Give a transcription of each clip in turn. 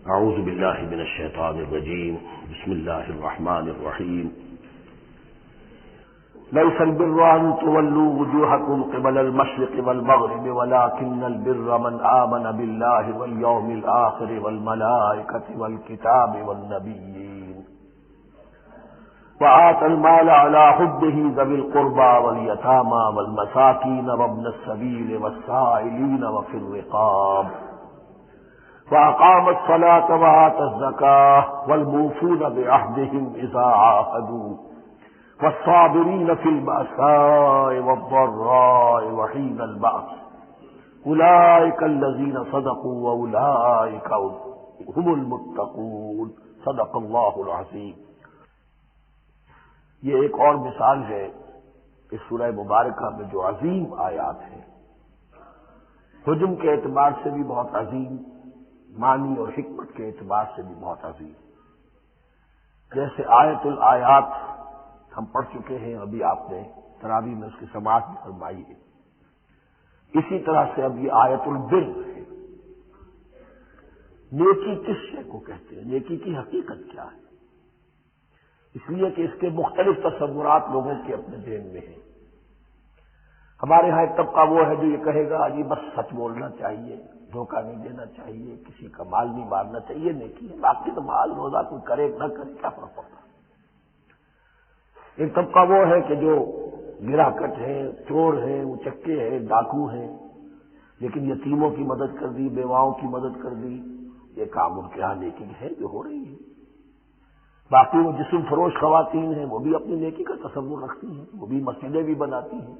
اعوذ باللہ من الشیطان الرجیم بسم اللہ الرحمن الرحیم ليس البر أن تولوا وجوهكم قبل المشرق والمغرب ولكن البر من آمن بالله واليوم الآخر والملائكة والكتاب والنبيين وآتى المال على حبه ذوي القربى واليتامى والمساكين وابن السبيل والسائلين وفي الرقاب وأقام الصلاة وآتى الزكاة والموفون بعهدهم إذا عاهدوا والصابرين في البأساء والضراء وحين البأس أولئك الذين صدقوا وأولئك هم المتقون صدق اللہ العظیم۔ یہ ایک اور مثال ہے اس سورہ مبارکہ میں جو عظیم آیات ہیں، حجم کے اعتبار سے بھی بہت عظیم، معنی اور حکمت کے اعتبار سے بھی بہت عظیم۔ جیسے آیت الآیات ہم پڑھ چکے ہیں، ابھی آپ نے تراویح میں اس کی سماعت بھی فرمائی ہے، اسی طرح سے اب یہ آیت البر ہے۔ نیکی کس شے کو کہتے ہیں؟ نیکی کی حقیقت کیا ہے؟ اس لیے کہ اس کے مختلف تصورات لوگوں کے اپنے ذہن میں ہیں۔ ہمارے ہاں ایک طبقہ وہ ہے جو یہ کہے گا جی بس سچ بولنا چاہیے، دھوکہ نہیں دینا چاہیے، کسی کا مال نہیں مارنا چاہیے، نیکی ہے، باقی تو مال روزہ کوئی کرے نہ کرے کیا فرق پڑتا۔ ایک طبقہ وہ ہے کہ جو گرہ کٹ ہیں، چور ہیں، اچکے ہیں، ڈاکو ہیں، لیکن یتیموں کی مدد کر دی، بیواؤں کی مدد کر دی، یہ کام ان کے ہاں نیکی ہے جو ہو رہی ہے۔ باقی وہ جسم فروش خواتین ہیں، وہ بھی اپنی نیکی کا تصور رکھتی ہیں، وہ بھی مسجدیں بھی بناتی ہیں،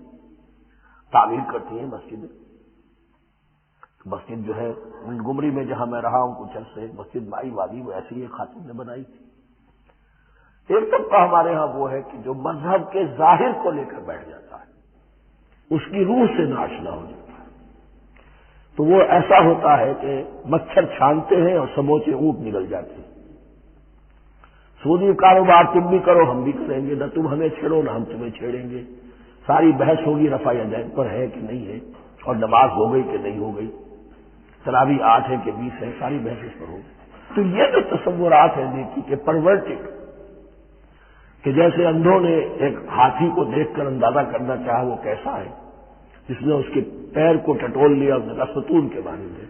تعمیر کرتی ہیں مسجدیں۔ مسجد جو ہے گمری میں جہاں میں رہا ہوں کچھ عرصے، مسجد مائی وادی، وہ ایسی ایک خاتون نے بنائی تھی۔ ایک طبقہ ہمارے ہاں وہ ہے کہ جو مذہب کے ظاہر کو لے کر بیٹھ جاتا ہے، اس کی روح سے ناشنا ہو جاتا ہے، تو وہ ایسا ہوتا ہے کہ مچھر چھانتے ہیں اور سموچے اونٹ نکل جاتے ہیں۔ سودی کاروبار تم بھی کرو ہم بھی کریں گے، نہ تم ہمیں چھیڑو نہ ہم تمہیں چھیڑیں گے، ساری بحث ہوگی رفع یدین پر ہے کہ نہیں ہے، اور نماز ہو گئی کہ نہیں ہو گئی، تراویح 8 ہے کہ 20 ہے، ساری بحث اس پر ہوگی۔ تو یہ جو تصورات ہیں نیکی کے پرورٹڈ، کہ جیسے اندھوں نے ایک ہاتھی کو دیکھ کر اندازہ کرنا چاہا وہ کیسا ہے، جس نے اس کے پیر کو ٹٹول لیا، اس نے کہا ستون کے مانند ہے،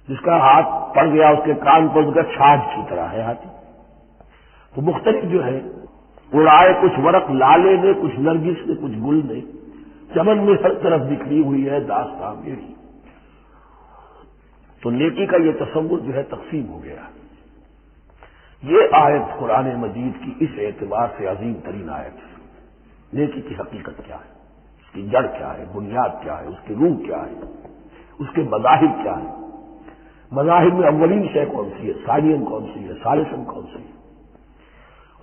جس کا ہاتھ پڑ گیا اس کے کان پر، اس کا چھاج کی طرح ہے ہاتھی۔ تو مختلف جو ہے اڑائے کچھ ورق لالے نے، کچھ نرگس نے، کچھ گل نے، چمن میں ہر طرف بکھری ہوئی ہے داستان میری۔ تو نیکی کا یہ تصور جو ہے تقسیم ہو گیا۔ یہ آیت قرآن مجید کی اس اعتبار سے عظیم ترین آیت ہے۔ نیکی کی حقیقت کیا ہے، اس کی جڑ کیا ہے، بنیاد کیا ہے، اس کی روح کیا ہے، اس کے مظاہر کیا ہے، مظاہر میں اولین شے کون سی ہے، ثانین کون سی ہے، ثالثاً کون سی ہے،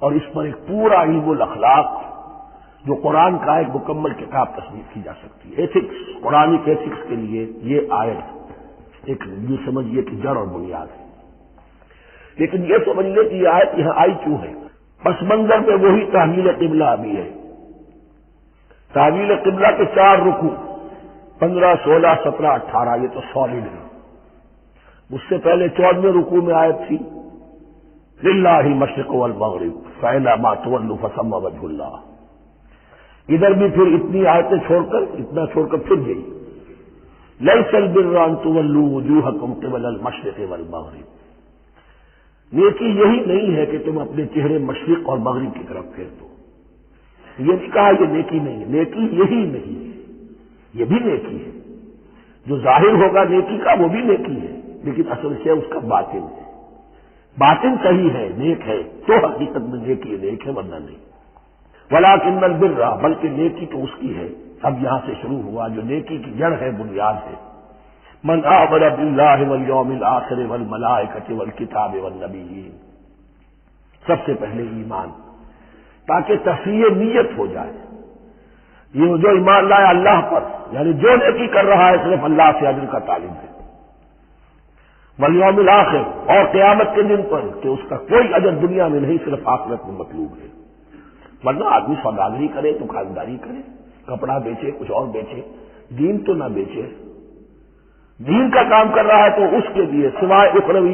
اور اس پر ایک پورا علم الاخلاق جو قرآن کا ایک مکمل کتاب تصنیف کی جا سکتی ہے۔ ایتھکس، قرآنک ایتھکس کے لیے یہ آیت ایک یوں سمجھیے کہ جڑ اور بنیاد ہے۔ لیکن یہ سمجھیے کہ یہ آیت یہاں آئی کیوں ہے؟ پس منظر میں وہی تحویل قبلہ ابھی ہے۔ تحویل قبلہ کے 4 رکوع 15، 16، 17، 18 یہ تو سالڈ ہے۔ اس سے پہلے 14ویں رکوع میں آیت تھی للہ المشرق والمغرب فأینما تولوا فثم وجہ اللہ۔ ادھر بھی پھر اتنی آیتیں چھوڑ کر، اتنا چھوڑ کر پھر گئی لیس البر ان تولوا وجوہکم قبل المشرق والمغرب۔ نیکی یہی نہیں ہے کہ تم اپنے چہرے مشرق اور مغرب کی طرف پھیر دو۔ یہ نہیں کہا یہ نیکی نہیں ہے، نیکی یہی نہیں ہے، یہ بھی نیکی ہے۔ جو ظاہر ہوگا نیکی کا وہ بھی نیکی ہے، لیکن اصل سے اس کا باطن ہے۔ باطن صحیح ہے، نیک ہے، تو حقیقت میں نیکی نیک ہے، ورنہ نہیں۔ ولکن البر، بلکہ نیکی تو اس کی ہے۔ اب یہاں سے شروع ہوا جو نیکی کی جڑ ہے، بنیاد ہے۔ من آمن باللہ والیوم الآخر والملائکۃ والکتاب والنبیین، سب سے پہلے ایمان، تاکہ تصحیح نیت ہو جائے۔ یہ جو ایمان لائے اللہ پر، یعنی جو نیکی کر رہا ہے صرف اللہ سے اجر کا طالب ہے، والیوم الآخر، اور قیامت کے دن پر کہ اس کا کوئی اجر دنیا میں نہیں، صرف آخرت میں مطلوب ہے۔ ورنہ آدمی سوداگری کرے، دکانداری کرے، کپڑا بیچے، کچھ اور بیچے، دین تو نہ بیچے۔ دین کا کام کر رہا ہے تو اس کے لیے سوائے اخروی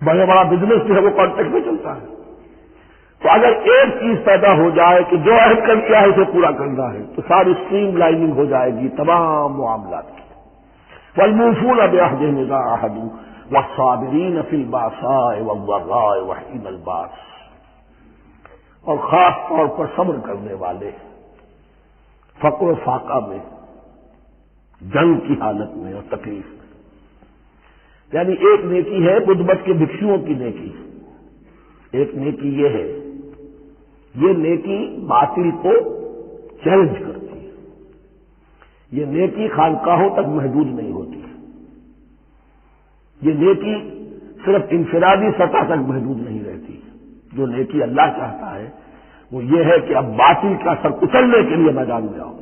بڑا بڑا بزنس جو ہے وہ کانٹیکٹ میں چلتا ہے. تو اگر ایک چیز پیدا ہو جائے کہ جو عہد کر دیا ہے اسے پورا کرنا ہے تو ساری اسٹریم لائننگ ہو جائے گی تمام معاملات کی. والموفون بعہدہم اذا عاہدوا والصابرین فی الباساء والضراء وحین الباس، اور خاص طور پر صبر کرنے والے فقر و فاقہ میں، جنگ کی حالت میں اور تکلیف میں. یعنی ایک نیکی ہے بدبت کے بھکشوؤں کی نیکی، ایک نیکی یہ ہے، یہ نیکی باطل کو چیلنج کرتی ہے. یہ نیکی خانقاہوں تک محدود نہیں ہوتی، یہ نیکی صرف انفرادی سطح تک محدود نہیں رہتی. جو نیکی اللہ چاہتا ہے وہ یہ ہے کہ اب باطل کا سر کچلنے کے لیے میدان میں آؤ،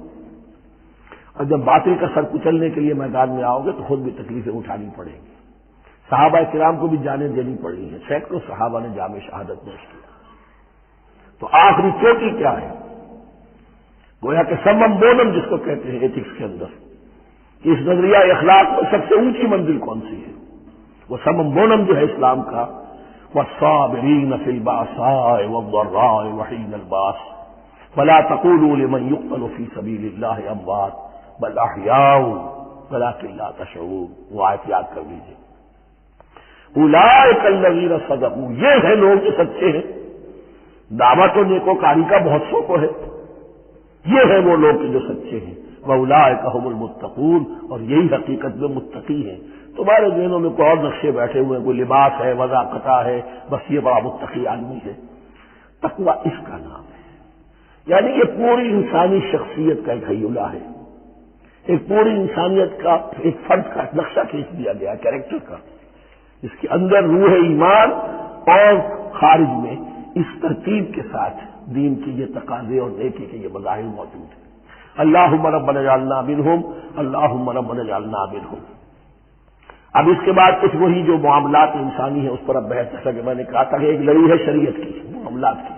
اور جب باطل کا سر کچلنے کے لیے میدان میں آؤ گے تو خود بھی تکلیفیں اٹھانی پڑیں گی. صحابہ کرام کو بھی جانیں دینی پڑی ہیں، سینکڑوں صحابہ نے جام شہادت نوش کیا. تو آخری چوٹی کیا ہے؟ گویا کہ سمم بونم جس کو کہتے ہیں ایتھکس کے اندر، کہ اس نظریہ اخلاق میں سب سے اونچی منزل کون سی ہے؟ وہ سمم بونم جو ہے اسلام کا، والصابرین فی الباساء والضراء وحین الباس ولا تقولوا لمن يقتل فی سبیل اللہ اموات بل احیاء ولکن لا تشعرون. وہ آیت یاد کر لیجیے. اولئک الذین صدقوا، یہ ہے لوگ جو سچے ہیں. دعوت و نیکوکاری کا بہت شوق ہے، یہ ہے وہ لوگ جو سچے ہیں. واولئک هم المتقون، اور یہی حقیقت میں متقی ہیں. تمہارے ذہنوں میں کوئی اور نقشے بیٹھے ہوئے ہیں، کوئی لباس ہے، وضاقتہ ہے، بس یہ بڑا متقی آدمی ہے. تقویٰ اس کا نام ہے. یعنی یہ پوری انسانی شخصیت کا ایک ہیولہ ہے، ایک پوری انسانیت کا ایک فرد کا نقشہ کھینچ دیا گیا کیریکٹر کا، جس کے اندر روح ایمان اور خارج میں اس ترتیب کے ساتھ دین کی یہ تقاضے اور نیکی کے یہ مظاہر موجود ہیں. اللہم ربنا اجعلنا منہم، اللہم ربنا اجعلنا منہم. اب اس کے بعد کچھ وہی جو معاملات انسانی ہیں اس پر اب بحث، جیسا کہ میں نے کہا تھا کہ ایک لڑی ہے شریعت کی معاملات کی.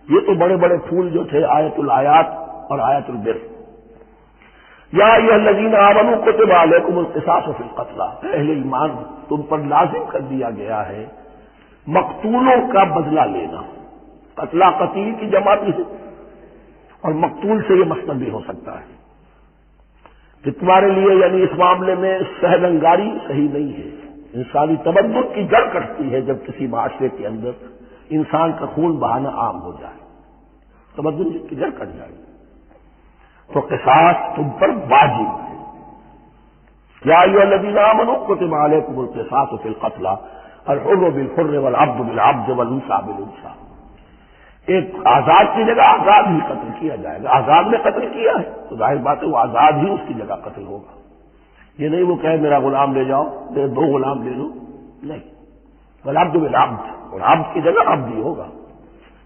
یہ تو بڑے بڑے پھول جو تھے آیت الآیات اور آیت البر. یا ایھا الذین آمنوا کتب علیکم القصاص فی القتلی، اہل ایمان تم پر لازم کر دیا گیا ہے مقتولوں کا بدلہ لینا. قتلہ قتیل کی جمع بھی ہے، اور مقتول سے یہ مصدر بھی ہو سکتا ہے کہ تمہارے لیے یعنی اس معاملے میں سہل انگاری صحیح نہیں ہے. انسانی تمدن کی جڑ کٹتی ہے جب کسی معاشرے کے اندر انسان کا خون بہانا عام ہو جائے، تمدن کی جڑ کٹ جائے. تو قصاص تم پر واجب ہے. یا ایھا الذین آمنوا کتب علیکم القصاص فی القتلی الحر بالحر والعبد بالعبد والانثى بالانثى. ایک آزاد کی جگہ آزاد ہی قتل کیا جائے گا. آزاد نے قتل کیا ہے تو ظاہر بات ہے وہ آزاد ہی اس کی جگہ قتل ہوگا. یہ نہیں وہ کہے میرا غلام لے جاؤ، میرے دو غلام لے لو، نہیں. والعبد بالعبد، اور عبد کی جگہ عبد ہی ہوگا.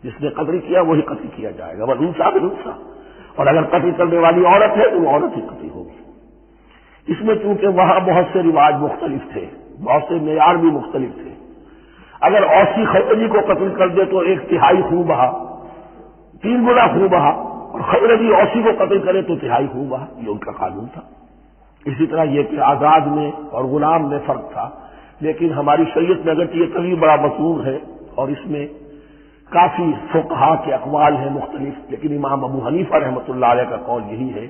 جس نے قتل کیا وہی قتل کیا جائے گا. والانثى بالانثى، اور اگر قتل کرنے والی عورت ہے تو وہ عورت ہی قتل ہوگی. اس میں چونکہ وہاں بہت سے رواج مختلف تھے، بہت سے معیار بھی مختلف تھے. اگر اوسی خزرجی کو قتل کر دے تو 1/3 خون بہا، 3 گنا خون بہا، اور خزرجی اوسی کو قتل کرے تو 1/3 خون بہا. یہ ان کا قانون تھا. اسی طرح یہ کہ آزاد میں اور غلام میں فرق تھا. لیکن ہماری شریعت میں اگرچہ یہ کبھی بڑا مشہور ہے اور اس میں کافی فقہا کے اقوال ہیں مختلف، لیکن امام ابو حنیفہ رحمۃ اللہ علیہ کا قول یہی ہے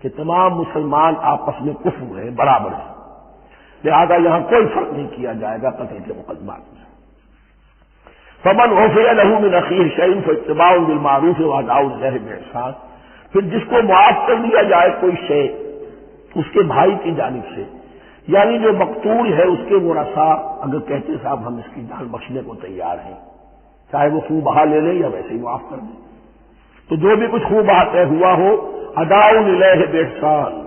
کہ تمام مسلمان آپس میں کفر ہیں، برابر ہیں. لہذا یہاں کوئی فرق نہیں کیا جائے گا قتل کے مقدمات میں. فمن عفی لہ من اخیہ شیء فاتباع بالمعروف واداء الیہ باحسان، پھر جس کو معاف کر دیا جائے کوئی شے اس کے بھائی کی جانب سے، یعنی جو مقتول ہے اس کے ورثاء اگر کہتے صاحب ہم اس کی جان بخشنے کو تیار ہیں، چاہے وہ خون بہا لے لے یا ویسے ہی معاف کر دیں، تو جو بھی کچھ خون بہا طے ہوا ہو اداء الیہ باحسان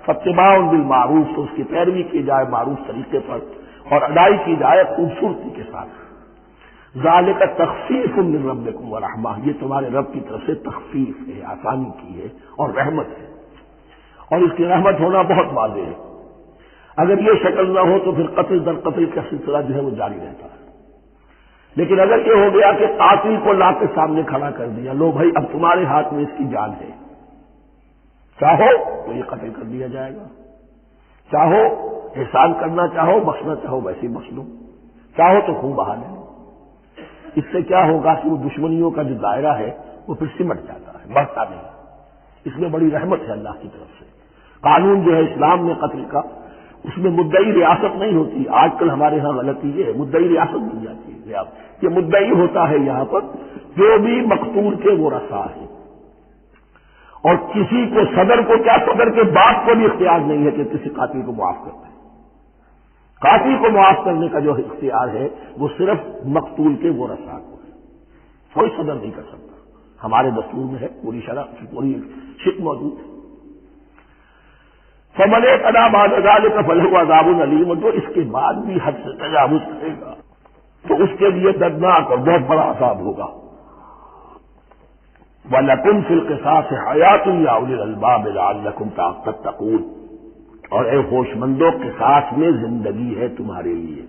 فاتباع بالمعروف، تو اس کی پیروی کی جائے معروف طریقے پر اور ادائی کی جائے خوبصورتی کے ساتھ. ذالک تخفیف من ربکم ورحمہ، یہ تمہارے رب کی طرف سے تخفیف ہے، آسانی کی ہے اور رحمت ہے. اور اس کی رحمت ہونا بہت واضح ہے. اگر یہ شکل نہ ہو تو پھر قتل در قتل کا سلسلہ جو ہے وہ جاری رہتا ہے. لیکن اگر یہ ہو گیا کہ قاتل کو لا کے سامنے کھڑا کر دیا، لو بھائی اب تمہارے ہاتھ میں اس کی جان ہے، چاہو تو یہ قتل کر دیا جائے گا، چاہو احسان کرنا چاہو بخشنا چاہو ویسے ہی بخش دو. چاہو تو خون بہا لیں، اس سے کیا ہوگا کہ وہ دشمنیوں کا جو دائرہ ہے وہ پھر سمٹ جاتا ہے، بڑھتا نہیں۔ اس میں بڑی رحمت ہے اللہ کی طرف سے۔ قانون جو ہے اسلام میں قتل کا، اس میں مدعی ریاست نہیں ہوتی۔ آج کل ہمارے ہاں غلطی یہ ہے، مدعی ریاست بن جاتی ہے۔ یہ مدعی ہوتا ہے یہاں پر جو بھی مقتول کے وہ رسا ہے، اور کسی کو صدر کو کیا، صدر کے باپ کو بھی اختیار نہیں ہے کہ کسی قاتل کو معاف کر دے۔ قاتل کو معاف کرنے کا جو اختیار ہے وہ صرف مقتول کے وہ رسا کو ہے، کوئی صدر نہیں کر سکتا۔ ہمارے دستور میں ہے، پوری شرح کی پوری شک موجود ہے۔ فمن اعتدی بعد ذلک فلہ عذاب علیم، جو اس کے بعد بھی حد سے تجاوز کرے گا تو اس کے لیے دردناک اور بہت بڑا عذاب ہوگا۔ وَلَكُمْ فِي الْقِصَاصِ حَيَاةٌ يَا أُولِي الْأَلْبَابِ لَعَلَّكُمْ تَتَّقُونَ، اور اے ہوش مندو، قصاص میں زندگی ہے تمہارے لیے۔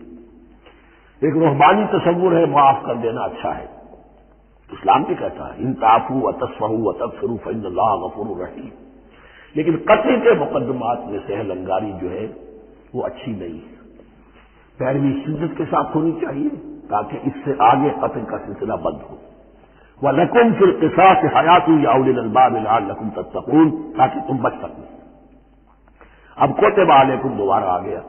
ایک روحانی تصور ہے معاف کر دینا اچھا ہے، اسلام بھی کہتا ہے ان تعفوا وتصفحوا وتغفروا فإن اللہ غفور رحیم، لیکن قتل کے مقدمات میں سہل انگاری جو ہے وہ اچھی نہیں ہے، پیروی شدت کے ساتھ ہونی چاہیے تاکہ اس سے آگے قتل کا سلسلہ بند ہو۔ وَلَكُمْ فِي الْقِصَاصِ حَيَاةٌ يَا أُولِي الْأَلْبَابِ لَعَلَّكُمْ تَتَّقُونَ، تاکہ تم بچ سکو۔ اب کوتبہ علیکم دوبارہ آ گیا۔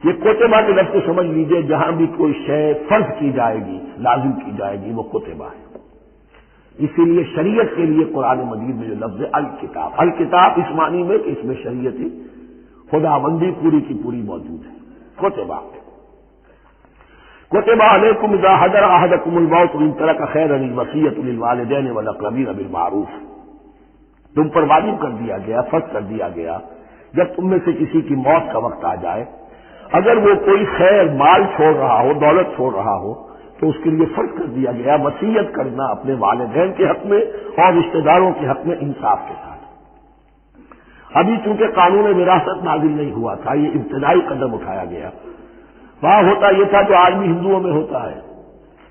یہ کوتبہ کے لفظ سمجھ لیجئے، جہاں بھی کوئی شے فرض کی جائے گی، لازم کی جائے گی، وہ کوتبہ ہے۔ اسی لیے شریعت کے لیے قرآن مجید میں جو لفظ ہے الکتاب، الکتاب اس معنی میں کہ اس میں شریعت خداوندی پوری کی پوری موجود ہے۔ کوتبہ کتب علیکم اذا حضر احدکم الموت ان ترک خیرا الوصیۃ للوالدین والاقربین بالمعروف، تم پر واجب کر دیا گیا، فرض کر دیا گیا، جب تم میں سے کسی کی موت کا وقت آ جائے، اگر وہ کوئی خیر مال چھوڑ رہا ہو، دولت چھوڑ رہا ہو، تو اس کے لیے فرض کر دیا گیا وصیت کرنا اپنے والدین کے حق میں اور رشتہ داروں کے حق میں انصاف کے ساتھ۔ ابھی چونکہ قانون وراثت نازل نہیں ہوا تھا، یہ ابتدائی قدم اٹھایا گیا۔ وہاں ہوتا یہ تھا جو آج بھی ہندوؤں میں ہوتا ہے،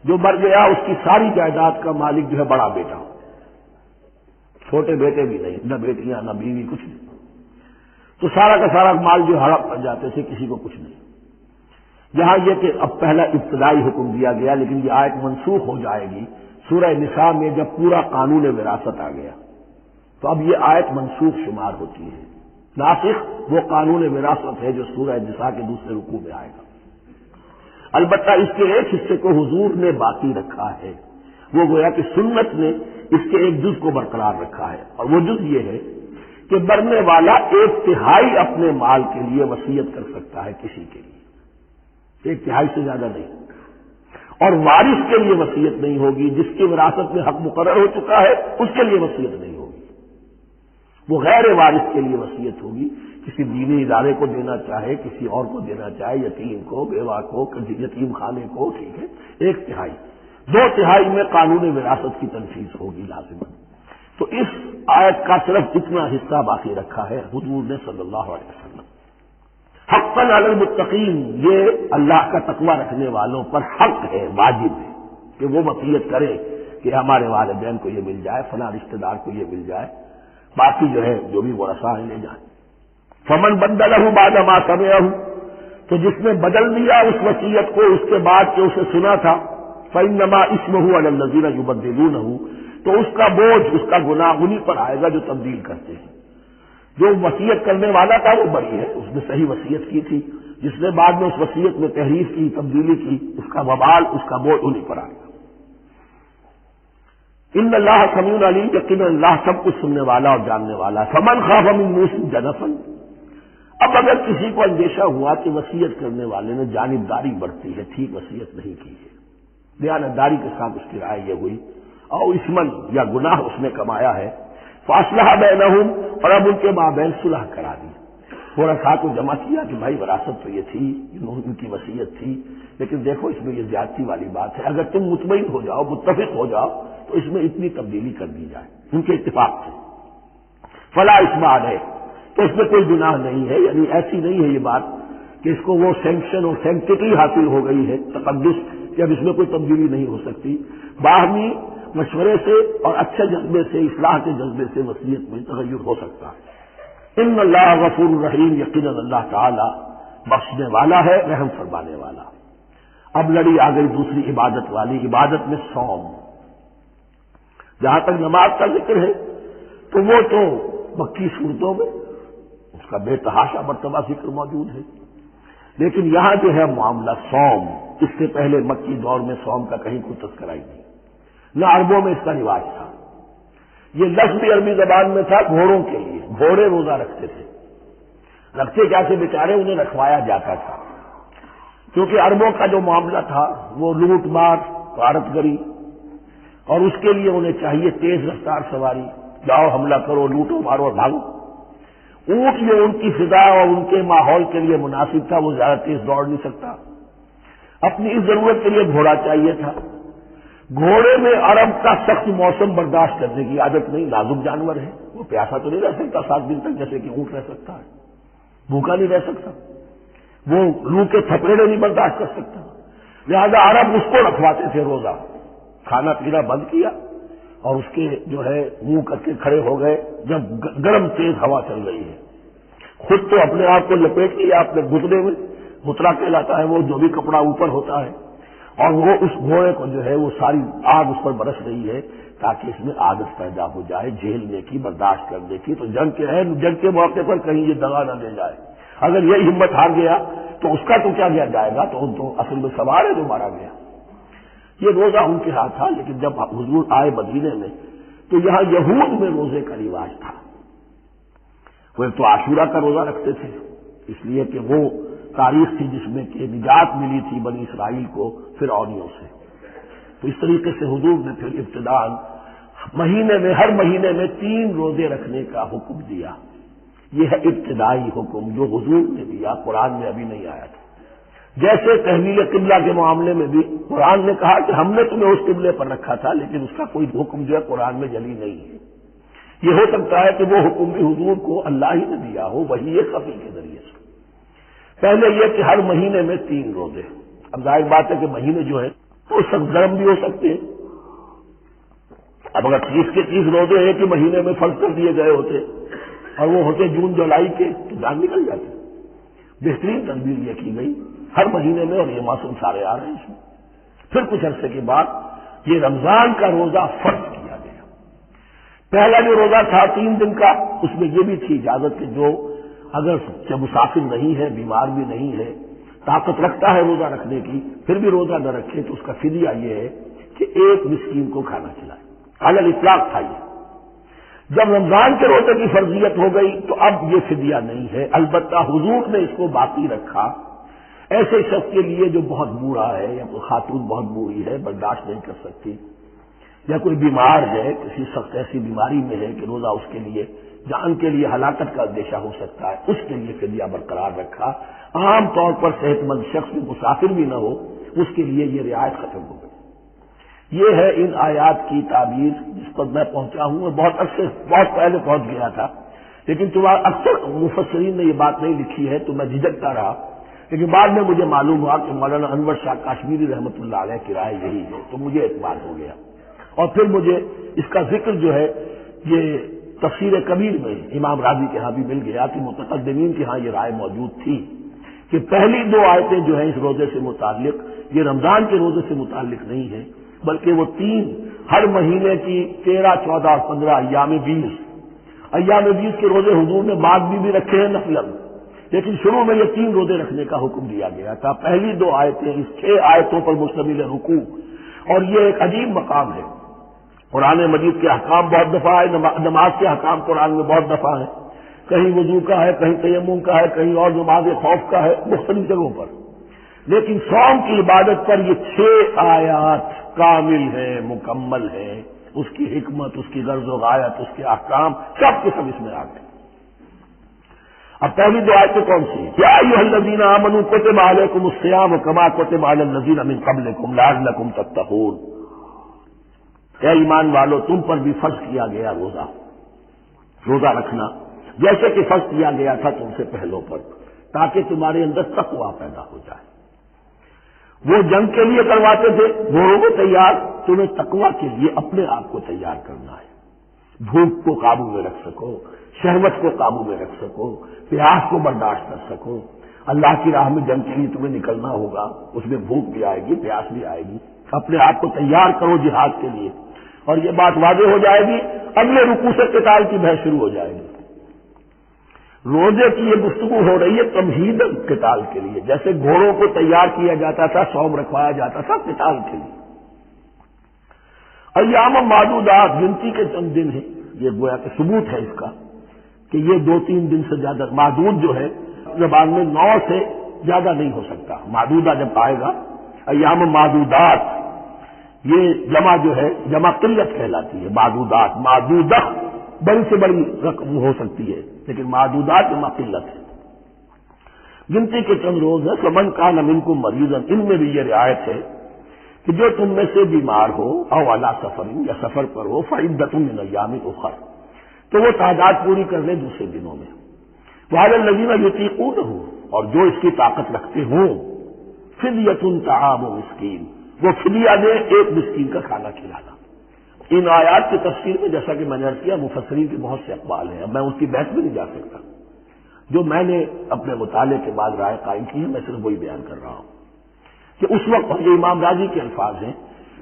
جو مر گیا اس کی ساری جائیداد کا مالک جو ہے بڑا بیٹا، چھوٹے بیٹے بھی نہیں، نہ بیٹیاں نہ بیوی، کچھ نہیں، تو سارا کا سارا مال جو ہڑپ کر جاتے تھے، کسی کو کچھ نہیں۔ یہاں یہ کہ اب پہلا ابتدائی حکم دیا گیا، لیکن یہ آیت منسوخ ہو جائے گی سورہ نساء میں جب پورا قانون وراثت آ گیا، تو اب یہ آیت منسوخ شمار ہوتی ہے۔ ناسخ وہ قانون وراثت ہے جو سورہ نساء کے دوسرے رکوع میں آئے گا۔ البتہ اس کے ایک حصے کو حضور نے باقی رکھا ہے، وہ گویا کہ سنت نے اس کے ایک جز کو برقرار رکھا ہے، اور وہ جز یہ ہے کہ مرنے والا 1/3 اپنے مال کے لیے وصیت کر سکتا ہے کسی کے لیے، 1/3 سے زیادہ نہیں، اور وارث کے لیے وصیت نہیں ہوگی، جس کی وراثت میں حق مقرر ہو چکا ہے اس کے لیے وصیت نہیں ہوگی، وہ غیر وارث کے لیے وصیت ہوگی، کسی دینی ادارے کو دینا چاہے، کسی اور کو دینا چاہے، یتیم کو، بیوہ کو، یتیم خانے کو، ٹھیک ہے، 1/3، 2/3 میں قانون وراثت کی تنفیذ ہوگی لازماً۔ تو اس آیت کا صرف اتنا حصہ باقی رکھا ہے حضور نے صلی اللہ علیہ وسلم۔ حقاً علی المتقین، یہ اللہ کا تقوی رکھنے والوں پر حق ہے، واجب ہے کہ وہ وصیت کرے کہ ہمارے والدین کو یہ مل جائے، فلاں رشتہ دار کو یہ مل جائے، باقی جو ہے جو بھی ورثاء ہیں لے جائیں۔ فمن بدلہ بعد ما سمعہ، تو جس نے بدل دیا اس وصیت کو اس کے بعد کہ اسے سنا تھا، فإنما اسمہ علی الذین یبدلونہ، تو اس کا بوجھ، اس کا گناہ انہی پر آئے گا جو تبدیل کرتے ہیں۔ جو وصیت کرنے والا تھا وہ بری ہے، اس نے صحیح وصیت کی تھی، جس نے بعد میں اس وصیت میں تحریف کی، تبدیلی کی، اس کا وبال، اس کا بوجھ انہی پر آئے گا۔ ان اللہ سمیع علیم، یقینا اللہ سب کچھ سننے والا اور جاننے والا۔ فمن خاف من موص جنفا، اب اگر کسی کو اندیشہ ہوا کہ وصیت کرنے والے نے جانبداری برتی ہے، ٹھیک وصیت نہیں کی ہے، دیانتداری کے ساتھ اس کی رائے یہ ہوئی، اور اسمن یا گناہ اس نے کمایا ہے، فاصلح بینہم، اور اب ان کے مابین صلح کرا دی، ورثاء کو جمع کیا کہ بھائی وراثت تو یہ تھی، ان کی وصیت تھی، لیکن دیکھو اس میں یہ زیادتی والی بات ہے، اگر تم مطمئن ہو جاؤ، متفق ہو جاؤ تو اس میں اتنی تبدیلی کر دی جائے، ان کے اتفاق سے، فلا اثم علیہ، تو اس میں کوئی گناہ نہیں ہے، یعنی ایسی نہیں ہے یہ بات کہ اس کو وہ سینکشن اور سینکٹیٹی حاصل ہو گئی ہے، تقدس، کہ اب اس میں کوئی تبدیلی نہیں ہو سکتی، باہمی مشورے سے اور اچھے جذبے سے، اصلاح کے جذبے سے وصیت میں تغیر ہو سکتا ہے۔ ان اللہ غفور رحیم، یقینا اللہ تعالی بخشنے والا ہے، رحم فرمانے والا۔ اب لڑی آ گئی دوسری عبادت والی، عبادت میں صوم۔ جہاں تک نماز کا ذکر ہے تو وہ تو مکی صورتوں میں اس کا بے تحاشا مرتبہ ذکر موجود ہے، لیکن یہاں جو ہے معاملہ صوم، اس سے پہلے مکی دور میں صوم کا کہیں کوئی تذکرہ ہی نہیں، نہ عربوں میں اس کا رواج تھا۔ یہ لفظ بھی عربی زبان میں تھا گھوڑوں کے لیے، گھوڑے روزہ رکھتے تھے، رکھتے کیسے بیچارے، انہیں رکھوایا جاتا تھا، کیونکہ عربوں کا جو معاملہ تھا وہ لوٹ مار، غارت گری، اور اس کے لیے انہیں چاہیے تیز رفتار سواری، جاؤ حملہ کرو، لوٹو مارو اور بھاگو۔ اونٹ جو ان کی فضا اور ان کے ماحول کے لیے مناسب تھا وہ زیادہ تیز دوڑ نہیں سکتا، اپنی اس ضرورت کے لیے گھوڑا چاہیے تھا۔ گھوڑے میں عرب کا سخت موسم برداشت کرنے کی عادت نہیں، نازک جانور ہے، وہ پیاسا تو نہیں رہ سکتا 7 دن تک جیسے کہ اونٹ رہ سکتا ہے، بھوکا نہیں رہ سکتا، وہ لو کے تھپڑے نہیں برداشت کر سکتا، لہذا عرب اس کو رکھواتے تھے روزہ، کھانا پینا بند کیا اور اس کے جو ہے منہ کر کے کھڑے ہو گئے جب گرم تیز ہوا چل رہی ہے، خود تو اپنے آپ کو لپیٹ لیا اپنے گھٹنے میں، گھٹنا کہلاتا ہے وہ جو بھی کپڑا اوپر ہوتا ہے، اور وہ اس گھوڑے کو جو ہے وہ ساری آگ اس پر برس رہی ہے تاکہ اس میں عادت پیدا ہو جائے جھیلنے کی، برداشت کرنے کی، تو جنگ کے موقع پر کہیں یہ دگا نہ لے جائے، اگر یہ ہمت ہار گیا تو اس کا تو کیا کیا جائے گا، تو اصل میں سوار ہے جو مارا گیا۔ یہ روزہ ان کے ہاتھ تھا، لیکن جب حضور آئے مدینے میں تو یہاں یہود میں روزے کا رواج تھا، وہ تو عاشورہ کا روزہ رکھتے تھے، اس لیے کہ وہ تاریخ تھی جس میں کہ نجات ملی تھی بنی اسرائیل کو فرعونیوں سے، تو اس طریقے سے حضور نے پھر ابتداءً ہر مہینے میں 3 روزے رکھنے کا حکم دیا۔ یہ ہے ابتدائی حکم جو حضور نے دیا، قرآن میں ابھی نہیں آیا تھا۔ جیسے تحویل قبلہ کے معاملے میں بھی قرآن نے کہا کہ ہم نے تمہیں اس قبلے پر رکھا تھا، لیکن اس کا کوئی حکم جو ہے قرآن میں جلی نہیں ہے۔ یہ ہو سکتا ہے کہ وہ حکم بھی حضور کو اللہ ہی نے دیا ہو، وہی خفی کے ذریعے سے۔ پہلے یہ کہ ہر مہینے میں 3 روزے، اب ظاہر بات ہے کہ مہینے جو ہے وہ سخت گرم بھی ہو سکتے ہیں، اب اگر 30 کے 30 روزے ایک ہی مہینے میں فرض کر دیے گئے ہوتے اور وہ ہوتے جون جولائی کے تو جان نکل جاتے۔ بہترین تدبیر یہ کی گئی ہر مہینے میں، اور یہ موسم سارے آ رہے ہیں اس میں۔ پھر کچھ عرصے کے بعد یہ رمضان کا روزہ فرض کیا گیا۔ پہلا جو روزہ تھا 3 دن کا، اس میں یہ بھی تھی اجازت کہ جو اگر مسافر نہیں ہے، بیمار بھی نہیں ہے، طاقت رکھتا ہے روزہ رکھنے کی، پھر بھی روزہ نہ رکھے تو اس کا فدیہ یہ ہے کہ 1 مسکین کو کھانا کھلائے، علی الاطلاق تھا یہ۔ جب رمضان کے روزے کی فرضیت ہو گئی تو اب یہ فدیہ نہیں ہے، البتہ حضور نے اس کو باقی رکھا ایسے شخص کے لیے جو بہت بوڑھا ہے یا کوئی خاتون بہت بوڑھی ہے، برداشت نہیں کر سکتی، یا کوئی بیمار ہے، کسی سخت ایسی بیماری میں ہے کہ روزہ اس کے لیے جان کے لیے ہلاکت کا اندیشہ ہو سکتا ہے، اس کے لیے فدیہ برقرار رکھا۔ عام طور پر صحت مند شخص بھی مسافر بھی نہ ہو اس کے لیے یہ رعایت ختم ہو گئی۔ یہ ہے ان آیات کی تعبیر جس پر میں پہنچا ہوں، اور بہت پہلے پہنچ گیا تھا، لیکن تمہارا اکثر مفسرین نے یہ بات نہیں لکھی ہے تو میں جھجکتا رہا، لیکن بعد میں مجھے معلوم ہوا کہ مولانا انور شاہ کاشمیری رحمۃ اللہ علیہ کی رائے یہی ہے، تو مجھے اعتبار ہو گیا، اور پھر مجھے اس کا ذکر جو ہے یہ تفسیر کبیر میں امام راضی کے ہاں بھی مل گیا کہ متقدمین کے ہاں یہ رائے موجود تھی کہ پہلی 2 آیتیں جو ہیں اس روزے سے متعلق یہ رمضان کے روزے سے متعلق نہیں ہے، بلکہ وہ 3 ہر مہینے کی 13، 14 اور 15 ایام 20 کے روزے حضور نے بعد بھی رکھے ہیں نفلاً، لیکن شروع میں یہ 3 روزے رکھنے کا حکم دیا گیا تھا۔ پہلی 2 آیتیں اس 6 آیتوں پر مشتمل رکوع، اور یہ ایک عجیب مقام ہے۔ قرآن مجید کے احکام بہت دفعہ ہے، نماز کے احکام قرآن میں بہت دفعہ ہیں، کہیں وضو کا ہے، کہیں تیمم کا ہے، کہیں اور نماز خوف کا ہے، مختلف جگہوں پر، لیکن صوم کی عبادت پر یہ 6 آیات کامل ہیں، مکمل ہیں، اس کی حکمت، اس کی غرض و غایت، اس کے احکام سب کے سب اس میں آ گئے۔ اب پہلی 2 آیتیں کون سی؟ یا ایھا الذین آمنوا کتب علیکم الصیام کما کتب علی الذین من قبلکم لعلکم تتقون، اے ایمان والو تم پر بھی فرض کیا گیا روزہ رکھنا، جیسے کہ فرض کیا گیا تھا تم سے پہلوں پر، تاکہ تمہارے اندر تقویٰ پیدا ہو جائے۔ وہ جنگ کے لیے کرواتے تھے گھوڑوں کو تیار، تمہیں تقویٰ کے لیے اپنے آپ کو تیار کرنا ہے، بھوک کو قابو میں رکھ سکو، شہوت کو قابو میں رکھ سکو، پیاس کو برداشت کر سکو، اللہ کی راہ میں جنگ کے لیے تمہیں نکلنا ہوگا، اس میں بھوک بھی آئے گی، پیاس بھی آئے گی، اپنے آپ کو تیار کرو جہاد کے لیے۔ اور یہ بات واضح ہو جائے گی، اگلے رکوع سے قتال کی بحث شروع ہو جائے گی۔ روزے کی یہ گفتگو ہو رہی ہے تمہید قتال کے لیے، جیسے گھوڑوں کو تیار کیا جاتا تھا، صوم رکھوایا جاتا تھا قتال کے لیے۔ ایام معدودات، گنتی کے چند دن ہیں، یہ گویا کہ ثبوت ہے اس کا کہ یہ 2-3 دن سے زیادہ، معدود جو ہے زبان میں 9 سے زیادہ نہیں ہو سکتا۔ معدودہ جب آئے گا، ایام معدودات، یہ جمع جو ہے جمع قلت کہلاتی ہے۔ معدودات، معدودہ بڑی سے بڑی رقم ہو سکتی ہے، لیکن معدودات جمع قلت ہے۔ گنتی کے چند روز ہیں۔ فمن کان منکم مریضا، ان میں بھی یہ رعایت ہے کہ جو تم میں سے بیمار ہو او علی سفر، یا سفر پر ہو، فعدۃ من ایام اخر، تو وہ تعداد پوری کر لے دوسرے دنوں میں۔ وعلی الذین یطیقونہ، اور جو اس کی طاقت رکھتے ہوں، فدیۃ طعام مسکین، وہ فدیہ دے ایک مسکین کا کھانا کھلانا۔ ان آیات کی تفسیر میں جیسا کہ میں نے عرض کیا مفسرین کے بہت سے اقوال ہیں، اب میں اس کی بحث میں نہیں جا سکتا۔ جو میں نے اپنے مطالعے کے بعد رائے قائم کی ہے، میں صرف وہی بیان کر رہا ہوں کہ اس وقت یہ امام راضی کے الفاظ ہیں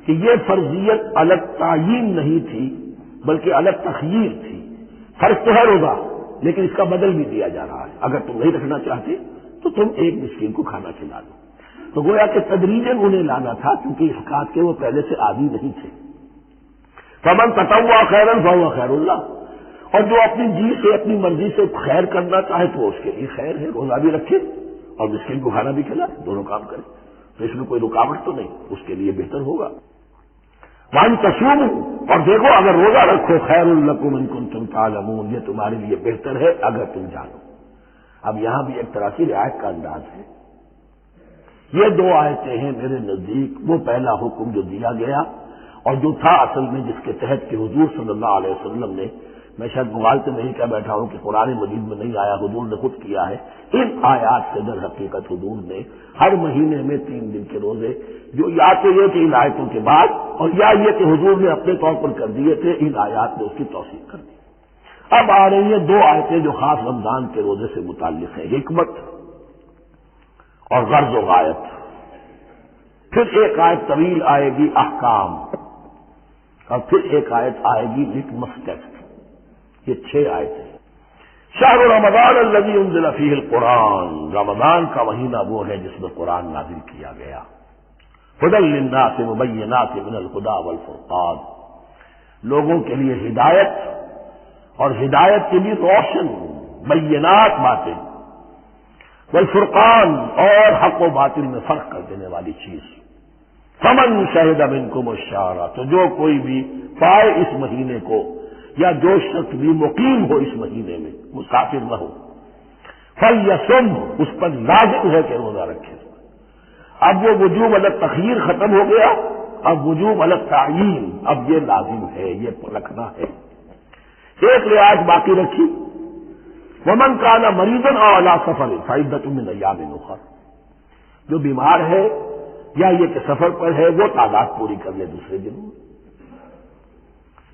کہ یہ فرضیت الگ تعیین نہیں تھی بلکہ الگ تخییر تھی۔ فرض تو ہے روزہ، لیکن اس کا بدل بھی دیا جا رہا ہے، اگر تم نہیں رکھنا چاہتے تو تم ایک مسکین کو کھانا کھلا دو۔ تو گویا کہ تدریجاً انہیں لانا تھا، کیونکہ اس حکایت کے وہ پہلے سے عادی نہیں تھے۔ فمن تطوع خیرا فهو خیر اللہ، اور جو اپنی جی سے اپنی مرضی سے خیر کرنا چاہے تو اس کے لیے خیر ہے، روزہ بھی رکھے اور مسکین کو کھانا بھی کھلائے، دونوں کام کرے، تو اس میں کوئی رکاوٹ تو نہیں، اس کے لیے بہتر ہوگا۔ وَأَن تَصُومُوا، اور دیکھو اگر روزہ رکھو، خیر لکم ان کنتم تعلمون، یہ تمہارے لیے بہتر ہے اگر تم جانو۔ اب یہاں بھی ایک طرح کی رعایت کا انداز ہے۔ یہ 2 آیتیں ہیں میرے نزدیک، وہ پہلا حکم جو دیا گیا اور جو تھا اصل میں جس کے تحت کہ حضور صلی اللہ علیہ وسلم نے، میں شاید مغالطے میں ہی کہہ بیٹھا ہوں کہ قرآن مجید میں نہیں آیا، حضور نے خود کیا ہے، ان آیات سے در حقیقت حضور نے ہر مہینے میں 3 دن کے روزے، جو یا تو یہ کہ ان آیتوں کے بعد، اور یا یہ کہ حضور نے اپنے طور پر کر دیے تھے، ان آیات نے اس کی توثیق کر دی۔ اب آ رہی ہیں 2 آیتیں جو خاص رمضان کے روزے سے متعلق ہیں، حکمت اور غرض و غایت۔ پھر ایک آیت طویل آئے گی احکام، اور پھر ایک آیت آئے گی لٹمس ٹیسٹ۔ یہ 6 آیتیں۔ شہر رمضان الذی انزل فیہ القرآن، رمضان کا مہینہ وہ ہے جس میں قرآن نازل کیا گیا۔ ہدی للناس مبینات من الہدی والفرقان، لوگوں کے لیے ہدایت، اور ہدایت کے لیے روشن بینات باتیں، والفرقان، اور حق و باطل میں فرق کر دینے والی چیز۔ فمن شہد منکم الشہر، تو جو کوئی بھی پائے اس مہینے کو، یا جو شخص بھی مقیم ہو اس مہینے میں، مسافر نہ ہو، فلیصم، اس پر لازم ہے کہ روزہ رکھے۔ اب وہ وجوب الگ تخییر ختم ہو گیا، اب وجوب الگ تعیین، اب یہ لازم ہے، یہ رکھنا ہے۔ ایک رعایت باقی رکھی، ومن کان مریضا او علی سفر فعدۃ من ایام اخر، جو بیمار ہے یا یہ کہ سفر پر ہے وہ تعداد پوری کر لے دوسرے دنوں۔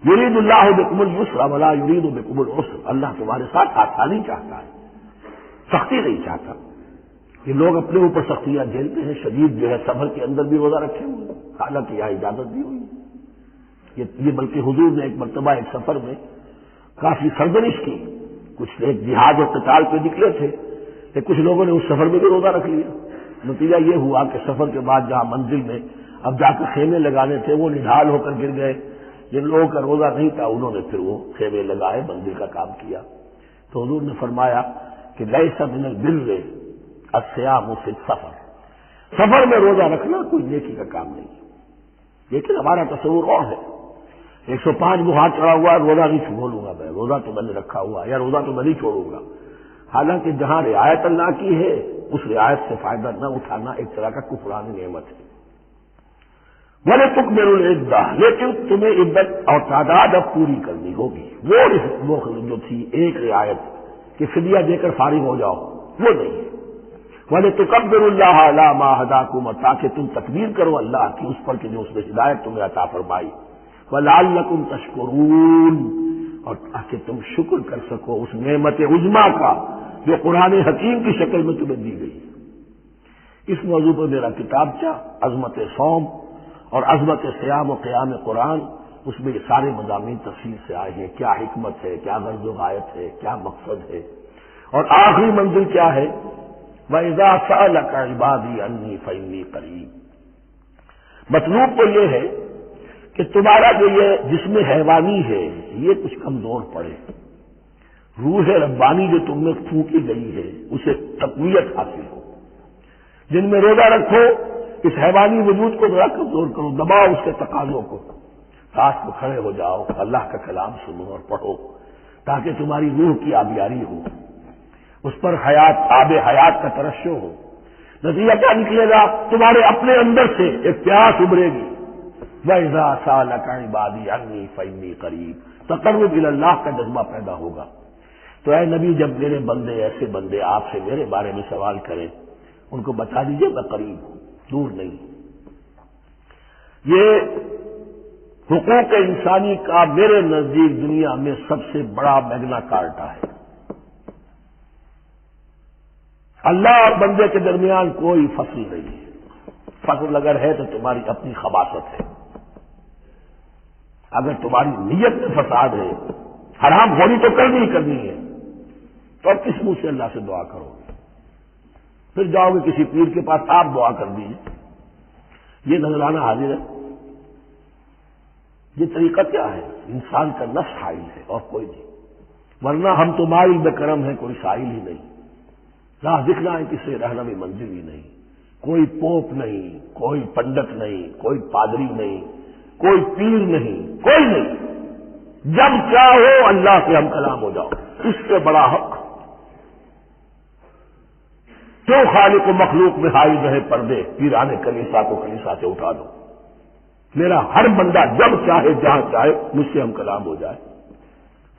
یرید اللہ بکم الیسر ولا یرید بکم العسر، اللہ تمہارے ساتھ آسانی چاہتا ہے، سختی نہیں چاہتا۔ یہ لوگ اپنے اوپر سختیاں جھیلتے ہیں، شدید جو ہے سفر کے اندر بھی روزہ رکھے ہوئے، حالانکہ یہاں اجازت دی ہوئی ہے۔ یہ بلکہ حضور نے ایک مرتبہ ایک سفر میں کافی سرزنش کی، کچھ ایک جہاد اور قتال پہ نکلے تھے، کہ کچھ لوگوں نے اس سفر میں بھی روزہ رکھ لیا۔ نتیجہ یہ ہوا کہ سفر کے بعد جہاں منزل میں اب جا کر خیمے لگانے تھے وہ نڈھال ہو کر گر گئے۔ جن لوگوں کا روزہ نہیں تھا انہوں نے پھر وہ خیمے لگائے، منزل کا کام کیا۔ تو حضور نے فرمایا کہ لیس من البر الصیام فی السفر، سفر میں روزہ رکھنا کوئی نیکی کا کام نہیں ہے۔ لیکن ہمارا تصور اور ہے، 105 بخار چڑھا ہوا، روزہ نہیں چھوڑوں گا میں، روزہ تو میں نے رکھا ہوا، یا روزہ تو میں نہیں چھوڑوں گا۔ حالانکہ جہاں رعایت اللہ کی ہے اس رعایت سے فائدہ نہ اٹھانا ایک طرح کا کفران نعمت ہے۔ وَلِتُكْمِلُوا الْعِدَّةَ، لیکن تمہیں عدت اور تعداد اب پوری کرنی ہوگی۔ وہ جو تھی ایک رعایت کہ فدیہ دے کر فارغ ہو جاؤ، وہ نہیں ہے۔ وَلِتُكَبِّرُوا اللَّهَ عَلَىٰ مَا هَدَاكُمْ، اور تاکہ تم تکبیر کرو اللہ کی اس پر کہ جو اس نے ہدایت تمہیں عطا فرمائی۔ وَلَعَلَّكُمْ تَشْكُرُونَ، اور تاکہ تم شکر کر سکو اس نعمت عظمیٰ کا جو قرآن حکیم کی شکل میں تمہیں دی گئی. اس موضوع پر میرا کتابچہ عظمت صوم اور عظمت صیام و قیام قرآن، اس میں یہ سارے مضامین تفصیل سے آئے ہیں. کیا حکمت ہے، کیا غرض و غایت ہے، کیا مقصد ہے، اور آخری منزل کیا ہے. وَإِذَا سَأَلَكَ عِبَادِي عَنِّي فَإِنِّي قَرِيبٌ. مطلوب تو یہ ہے کہ تمہارا جو یہ جسم حیوانی ہے یہ کچھ کمزور پڑے، روح ربانی جو تم میں پھونکی گئی ہے اسے تقویت حاصل ہو. جن میں روزہ رکھو، اس حیوانی وجود کو ذرا کمزور کرو، دباؤ اس کے تقاضوں کو. رات کو کھڑے ہو جاؤ، اللہ کا کلام سنو اور پڑھو تاکہ تمہاری روح کی آبیاری ہو، اس پر آب حیات کا ترشح ہو. نتیجہ کیا نکلے گا؟ تمہارے اپنے اندر سے ایک پیاس ابھرے گی. وَإِذَا سَأَلَكَ عِبَادِي عَنِّي فَإِنِّي قَرِيبٌ. تقرب الی اللہ کا جذبہ پیدا ہوگا. تو اے نبی، جب میرے بندے، ایسے بندے آپ سے میرے بارے میں سوال کریں، ان کو بتا دیجئے میں قریب ہوں، دور نہیں. یہ حقوق انسانی کا میرے نزدیک دنیا میں سب سے بڑا میگنا کارٹا ہے. اللہ اور بندے کے درمیان کوئی فصل نہیں ہے. فصل اگر ہے تو تمہاری اپنی خباثت ہے. اگر تمہاری نیت میں فساد ہے، حرام خوری تو کرنی ہے، تو اب کس منہ سے اللہ سے دعا کرو گے؟ پھر جاؤ گے کسی پیر کے پاس، آپ دعا کر دیجیے. یہ نظرانہ حاضر ہے. یہ طریقہ کیا ہے؟ انسان کا نفس حائل ہے اور کوئی نہیں. ورنہ ہم تو مائل بے کرم ہیں، کوئی سائل ہی نہیں. راہ دکھنا ہے کسی رہنمی منزل ہی نہیں. کوئی پوپ نہیں، کوئی پنڈت نہیں، کوئی پادری نہیں، کوئی پیر نہیں، کوئی نہیں. جب چاہو اللہ سے ہم کلام ہو جاؤ. اس سے بڑا حق کیوں خالق و مخلوق میں حائل رہے پردے؟ پیرانے کلیسا کو کلیسا سے اٹھا دو. میرا ہر بندہ جب چاہے جہاں چاہے مجھ سے ہم کلام ہو جائے.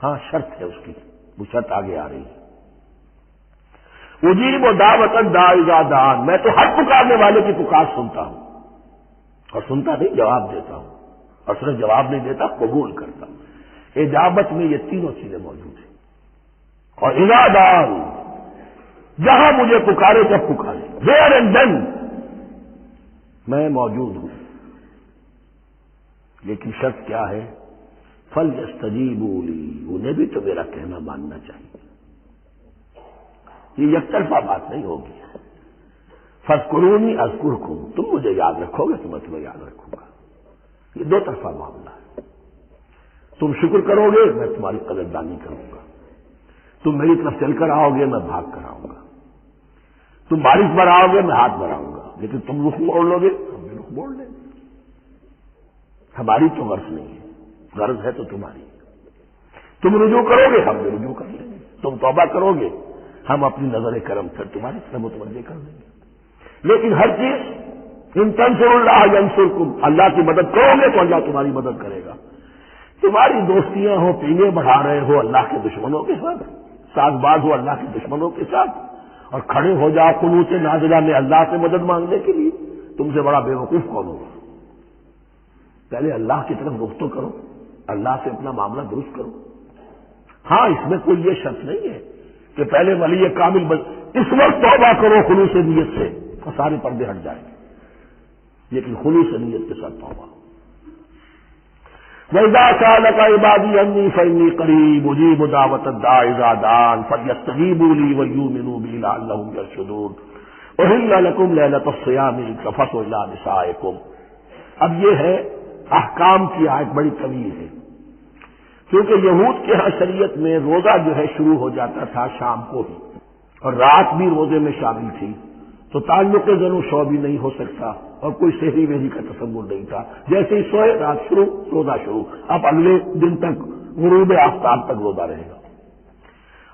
ہاں شرط ہے اس کی، وہ شرط آگے آ رہی ہے. اجیب و دعوت الداعی اذا دعان. میں تو ہر پکارنے والے کی پکار سنتا ہوں، اور سنتا نہیں جواب دیتا ہوں، اور صرف جواب نہیں دیتا، قبول کرتا ہوں. اجابت میں یہ تینوں چیزیں موجود ہیں. اور اذا دعان، جہاں مجھے پکارے جب پکارے، دیر اینڈ دین میں موجود ہوں. لیکن شرط کیا ہے؟ فَلْيَسْتَجِيبُوا لِي. انہیں بھی تو میرا کہنا ماننا چاہیے. یہ یک طرفہ بات نہیں ہوگی. فَاذْكُرُونِي أَذْكُرْكُمْ. تم مجھے یاد رکھو گے تو میں تمہیں یاد رکھوں گا. یہ دو طرفہ معاملہ ہے. تم شکر کرو گے، میں تمہاری قدردانی کروں گا. تم میری طرف چل کر آؤ گے، میں بھاگ کر آؤں گا. تم بارش بڑھاؤ گے، میں ہاتھ بڑھاؤں گا. لیکن تم رخ موڑ لو گے، ہم بھی رخ موڑ لیں گے. ہماری تو غرض نہیں ہے، غرض ہے تو تمہاری. تم رجوع کرو گے، ہم بھی رجوع کر لیں گے. تم توبہ کرو گے، ہم اپنی نظر کرم پھر تمہاری طرف متوجہ کر دیں گے. لیکن ہر چیز ان تنصروا اللہ ینصرکم. اللہ کی مدد کرو گے تو اللہ تمہاری مدد کرے گا. تمہاری دوستیاں ہو، پینے بڑھا رہے ہو اللہ کے دشمنوں کے ساتھ، ساز باز ہو اللہ کے دشمنوں کے ساتھ، اور کھڑے ہو جاؤ قنوت نازلہ میں اللہ سے مدد مانگنے کے لیے، تم سے بڑا بے وقوف کون ہوگا؟ پہلے اللہ کی طرف رخ تو کرو، اللہ سے اپنا معاملہ درست کرو. ہاں اس میں کوئی یہ شرط نہیں ہے کہ پہلے ولی کامل بن. اس وقت توبہ کرو خلوص نیت سے تو سارے پردے ہٹ جائیں گے، لیکن خلوص نیت کے ساتھ توبہ. وَإِذَا سَأَلَكَ عِبَادِي عَنِّي فَإِنِّي قَرِيبٌ أُجِيبُ دَعْوَةَ الدَّاعِ إِذَا دَعَانِ فَلْيَسْتَجِيبُوا لِي وَلْيُؤْمِنُوا بِي لَعَلَّهُمْ يَرْشُدُونَ. أُحِلَّ لَكُمْ لَيْلَةَ الصِّيَامِ الرَّفَثُ إِلَىٰ نِسَائِكُمْ. اب یہ ہے احکام کی آیت، بڑی طویل ہے، کیونکہ یہود کے ہاں شریعت میں روزہ جو ہے شروع ہو جاتا تھا شام کو ہی، اور رات بھی روزے میں شامل تھی. تو تعلق زن و شو بھی نہیں ہو سکتا، اور کوئی سحری وحری کا تصور نہیں تھا. جیسے ہی سوئے رات شروع، روزہ شروع. اب اگلے دن تک غروب آفتاب تک روزہ رہے گا.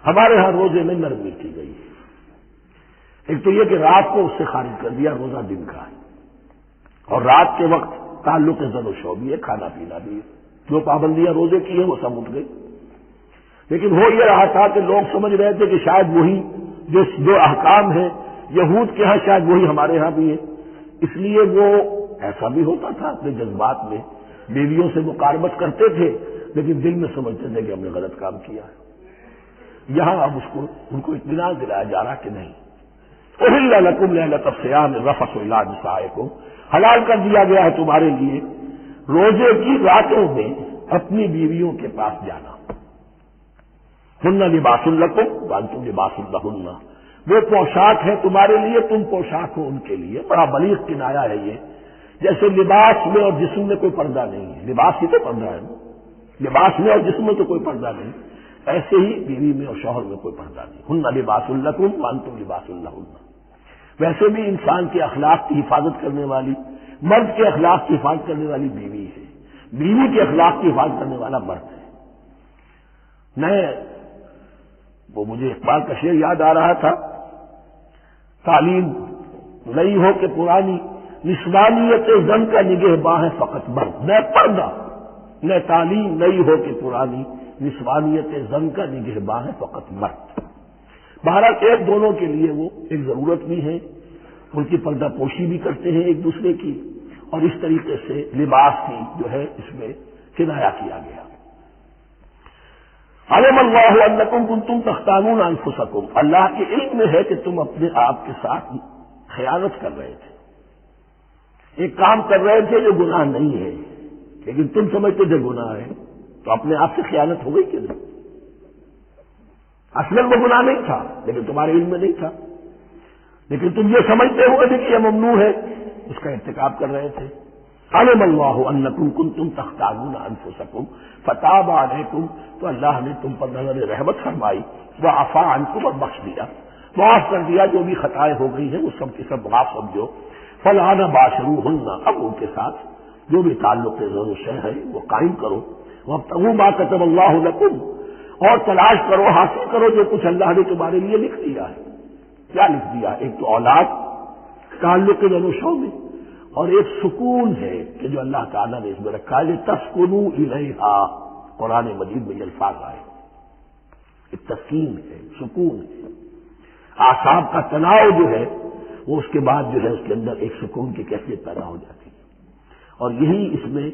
ہمارے ہاں روزے میں نرمی کی گئی ہے. ایک تو یہ کہ رات کو اس سے خارج کر دیا، روزہ دن کا ہے، اور رات کے وقت تعلق زن و شو بھی ہے، کھانا پینا بھی ہے. جو پابندیاں روزے کی ہیں وہ سب اٹھ گئی. لیکن ہو یہ رہا تھا کہ لوگ سمجھ رہے تھے کہ شاید وہی جو احکام ہیں یہود کے ہاں شاید وہی ہمارے ہاں بھی ہے. اس لیے وہ ایسا بھی ہوتا تھا اپنے جذبات میں بیویوں سے مقاربت کرتے تھے، لیکن دل میں سمجھتے تھے کہ ہم نے غلط کام کیا ہے. یہاں اب ان کو اطمینان دلایا جا رہا کہ نہیں، احل لکم لیلۃ الصیام الرفث الی نسائکم، حلال کر دیا گیا ہے تمہارے لیے روزے کی راتوں میں اپنی بیویوں کے پاس جانا. ہن لباس لکم وانتم لباس لہن، وہ پوشاک ہے تمہارے لیے، تم پوشاک ہو ان کے لیے. بڑا بلیغ کنایا ہے یہ. جیسے لباس میں اور جسم میں کوئی پردہ نہیں ہے، لباس ہی تو پردہ ہے، لباس میں اور جسم میں تو کوئی پردہ نہیں، ایسے ہی بیوی میں اور شوہر میں کوئی پردہ نہیں. ہن لباس لکم وانتم لباس لہن. ویسے بھی انسان کے اخلاق کی حفاظت کرنے والی، مرد کے اخلاق کی حفاظت کرنے والی بیوی ہے، بیوی کے اخلاق کی حفاظت کرنے والا مرد ہے. وہ مجھے اقبال کا شعر یاد آ رہا تھا، تعلیم نئی ہو کہ پرانی، نسوانیت زن کا نگہباں ہے فقط مرد. نہ پردہ نہ تعلیم نئی ہو کہ پرانی، نسوانیت زن کا نگہباں ہے فقط مرد. بہرحال ایک دونوں کے لیے وہ ایک ضرورت بھی ہے، ان کی پردہ پوشی بھی کرتے ہیں ایک دوسرے کی، اور اس طریقے سے لباس کی جو ہے اس میں کنایا کیا گیا. علم اللہ انکم کنتم تختانون انفسکم، اللہ کے علم میں ہے کہ تم اپنے آپ کے ساتھ خیانت کر رہے تھے، ایک کام کر رہے تھے جو گناہ نہیں ہے، لیکن تم سمجھتے تھے گناہ ہے، تو اپنے آپ سے خیانت ہو گئی کہ نہیں؟ اصل وہ گناہ نہیں تھا لیکن تمہارے علم میں نہیں تھا، لیکن تم یہ سمجھتے ہوئے بھی کہ یہ ممنوع ہے، اس کا ارتکاب کر رہے تھے. علم اللہ انکم کنتم تختانون انفسکم فتاب علیکم، تو اللہ نے تم پر نظر رحمت فرمائی، وعفا عنکم، اور بخش دیا، معاف کر دیا. جو بھی خطائیں ہو گئی ہیں وہ سب کی سب معاف سمجھو. فالآن باشروہن، اب ان کے ساتھ جو بھی تعلق ضرور ہے وہ قائم کرو. وابتغوا ما کتب اللہ لکم، اور تلاش کرو، حاصل کرو جو کچھ اللہ نے تمہارے لیے لکھ دیا ہے. کیا لکھ دیا؟ ایک تو اولاد، تعلق ضرور میں، اور ایک سکون ہے کہ جو اللہ تعالیٰ نے اس میں رکھا ہے، تسکنوا الیہا. قرآن مجید میں یہ الفاظ آئے، ایک تسکین ہے، سکون ہے. اعصاب کا تناؤ جو ہے وہ اس کے بعد جو ہے اس کے اندر ایک سکون کی کیفیت پیدا ہو جاتی ہے. اور یہی اس میں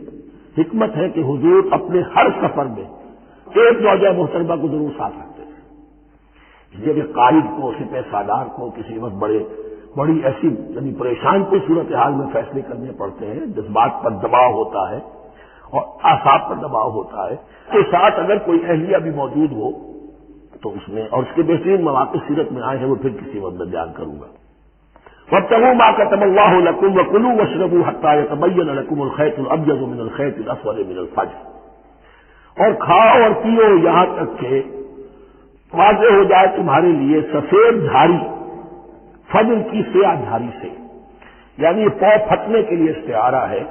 حکمت ہے کہ حضور اپنے ہر سفر میں ایک زوجہ محترمہ کو ضرور ساتھ رکھتے تھے. جب قائد کو، سپہ سالار کو کسی وقت بڑی ایسی یعنی پریشان کو صورتحال میں فیصلے کرنے پڑتے ہیں، جذبات پر دباؤ ہوتا ہے اور اعصاب پر دباؤ ہوتا ہے، کے ساتھ اگر کوئی اہلیہ بھی موجود ہو تو اس میں، اور اس کے بہترین مواقع سیرت میں آئے ہیں، وہ پھر کسی وقت میں بیان کروں گا. وابتغوا ما كتب الله لكم وكلوا واشربوا حتى يتبين لكم الخيط الابيض من الخيط الاسود من الفجر، اور کھاؤ اور پیو یہاں تک کہ واضح ہو جائے تمہارے لیے سفید دھاری فجر کی سیاہ دھاری سے. یعنی یہ پاؤں پھٹنے کے لیے استعارہ ہے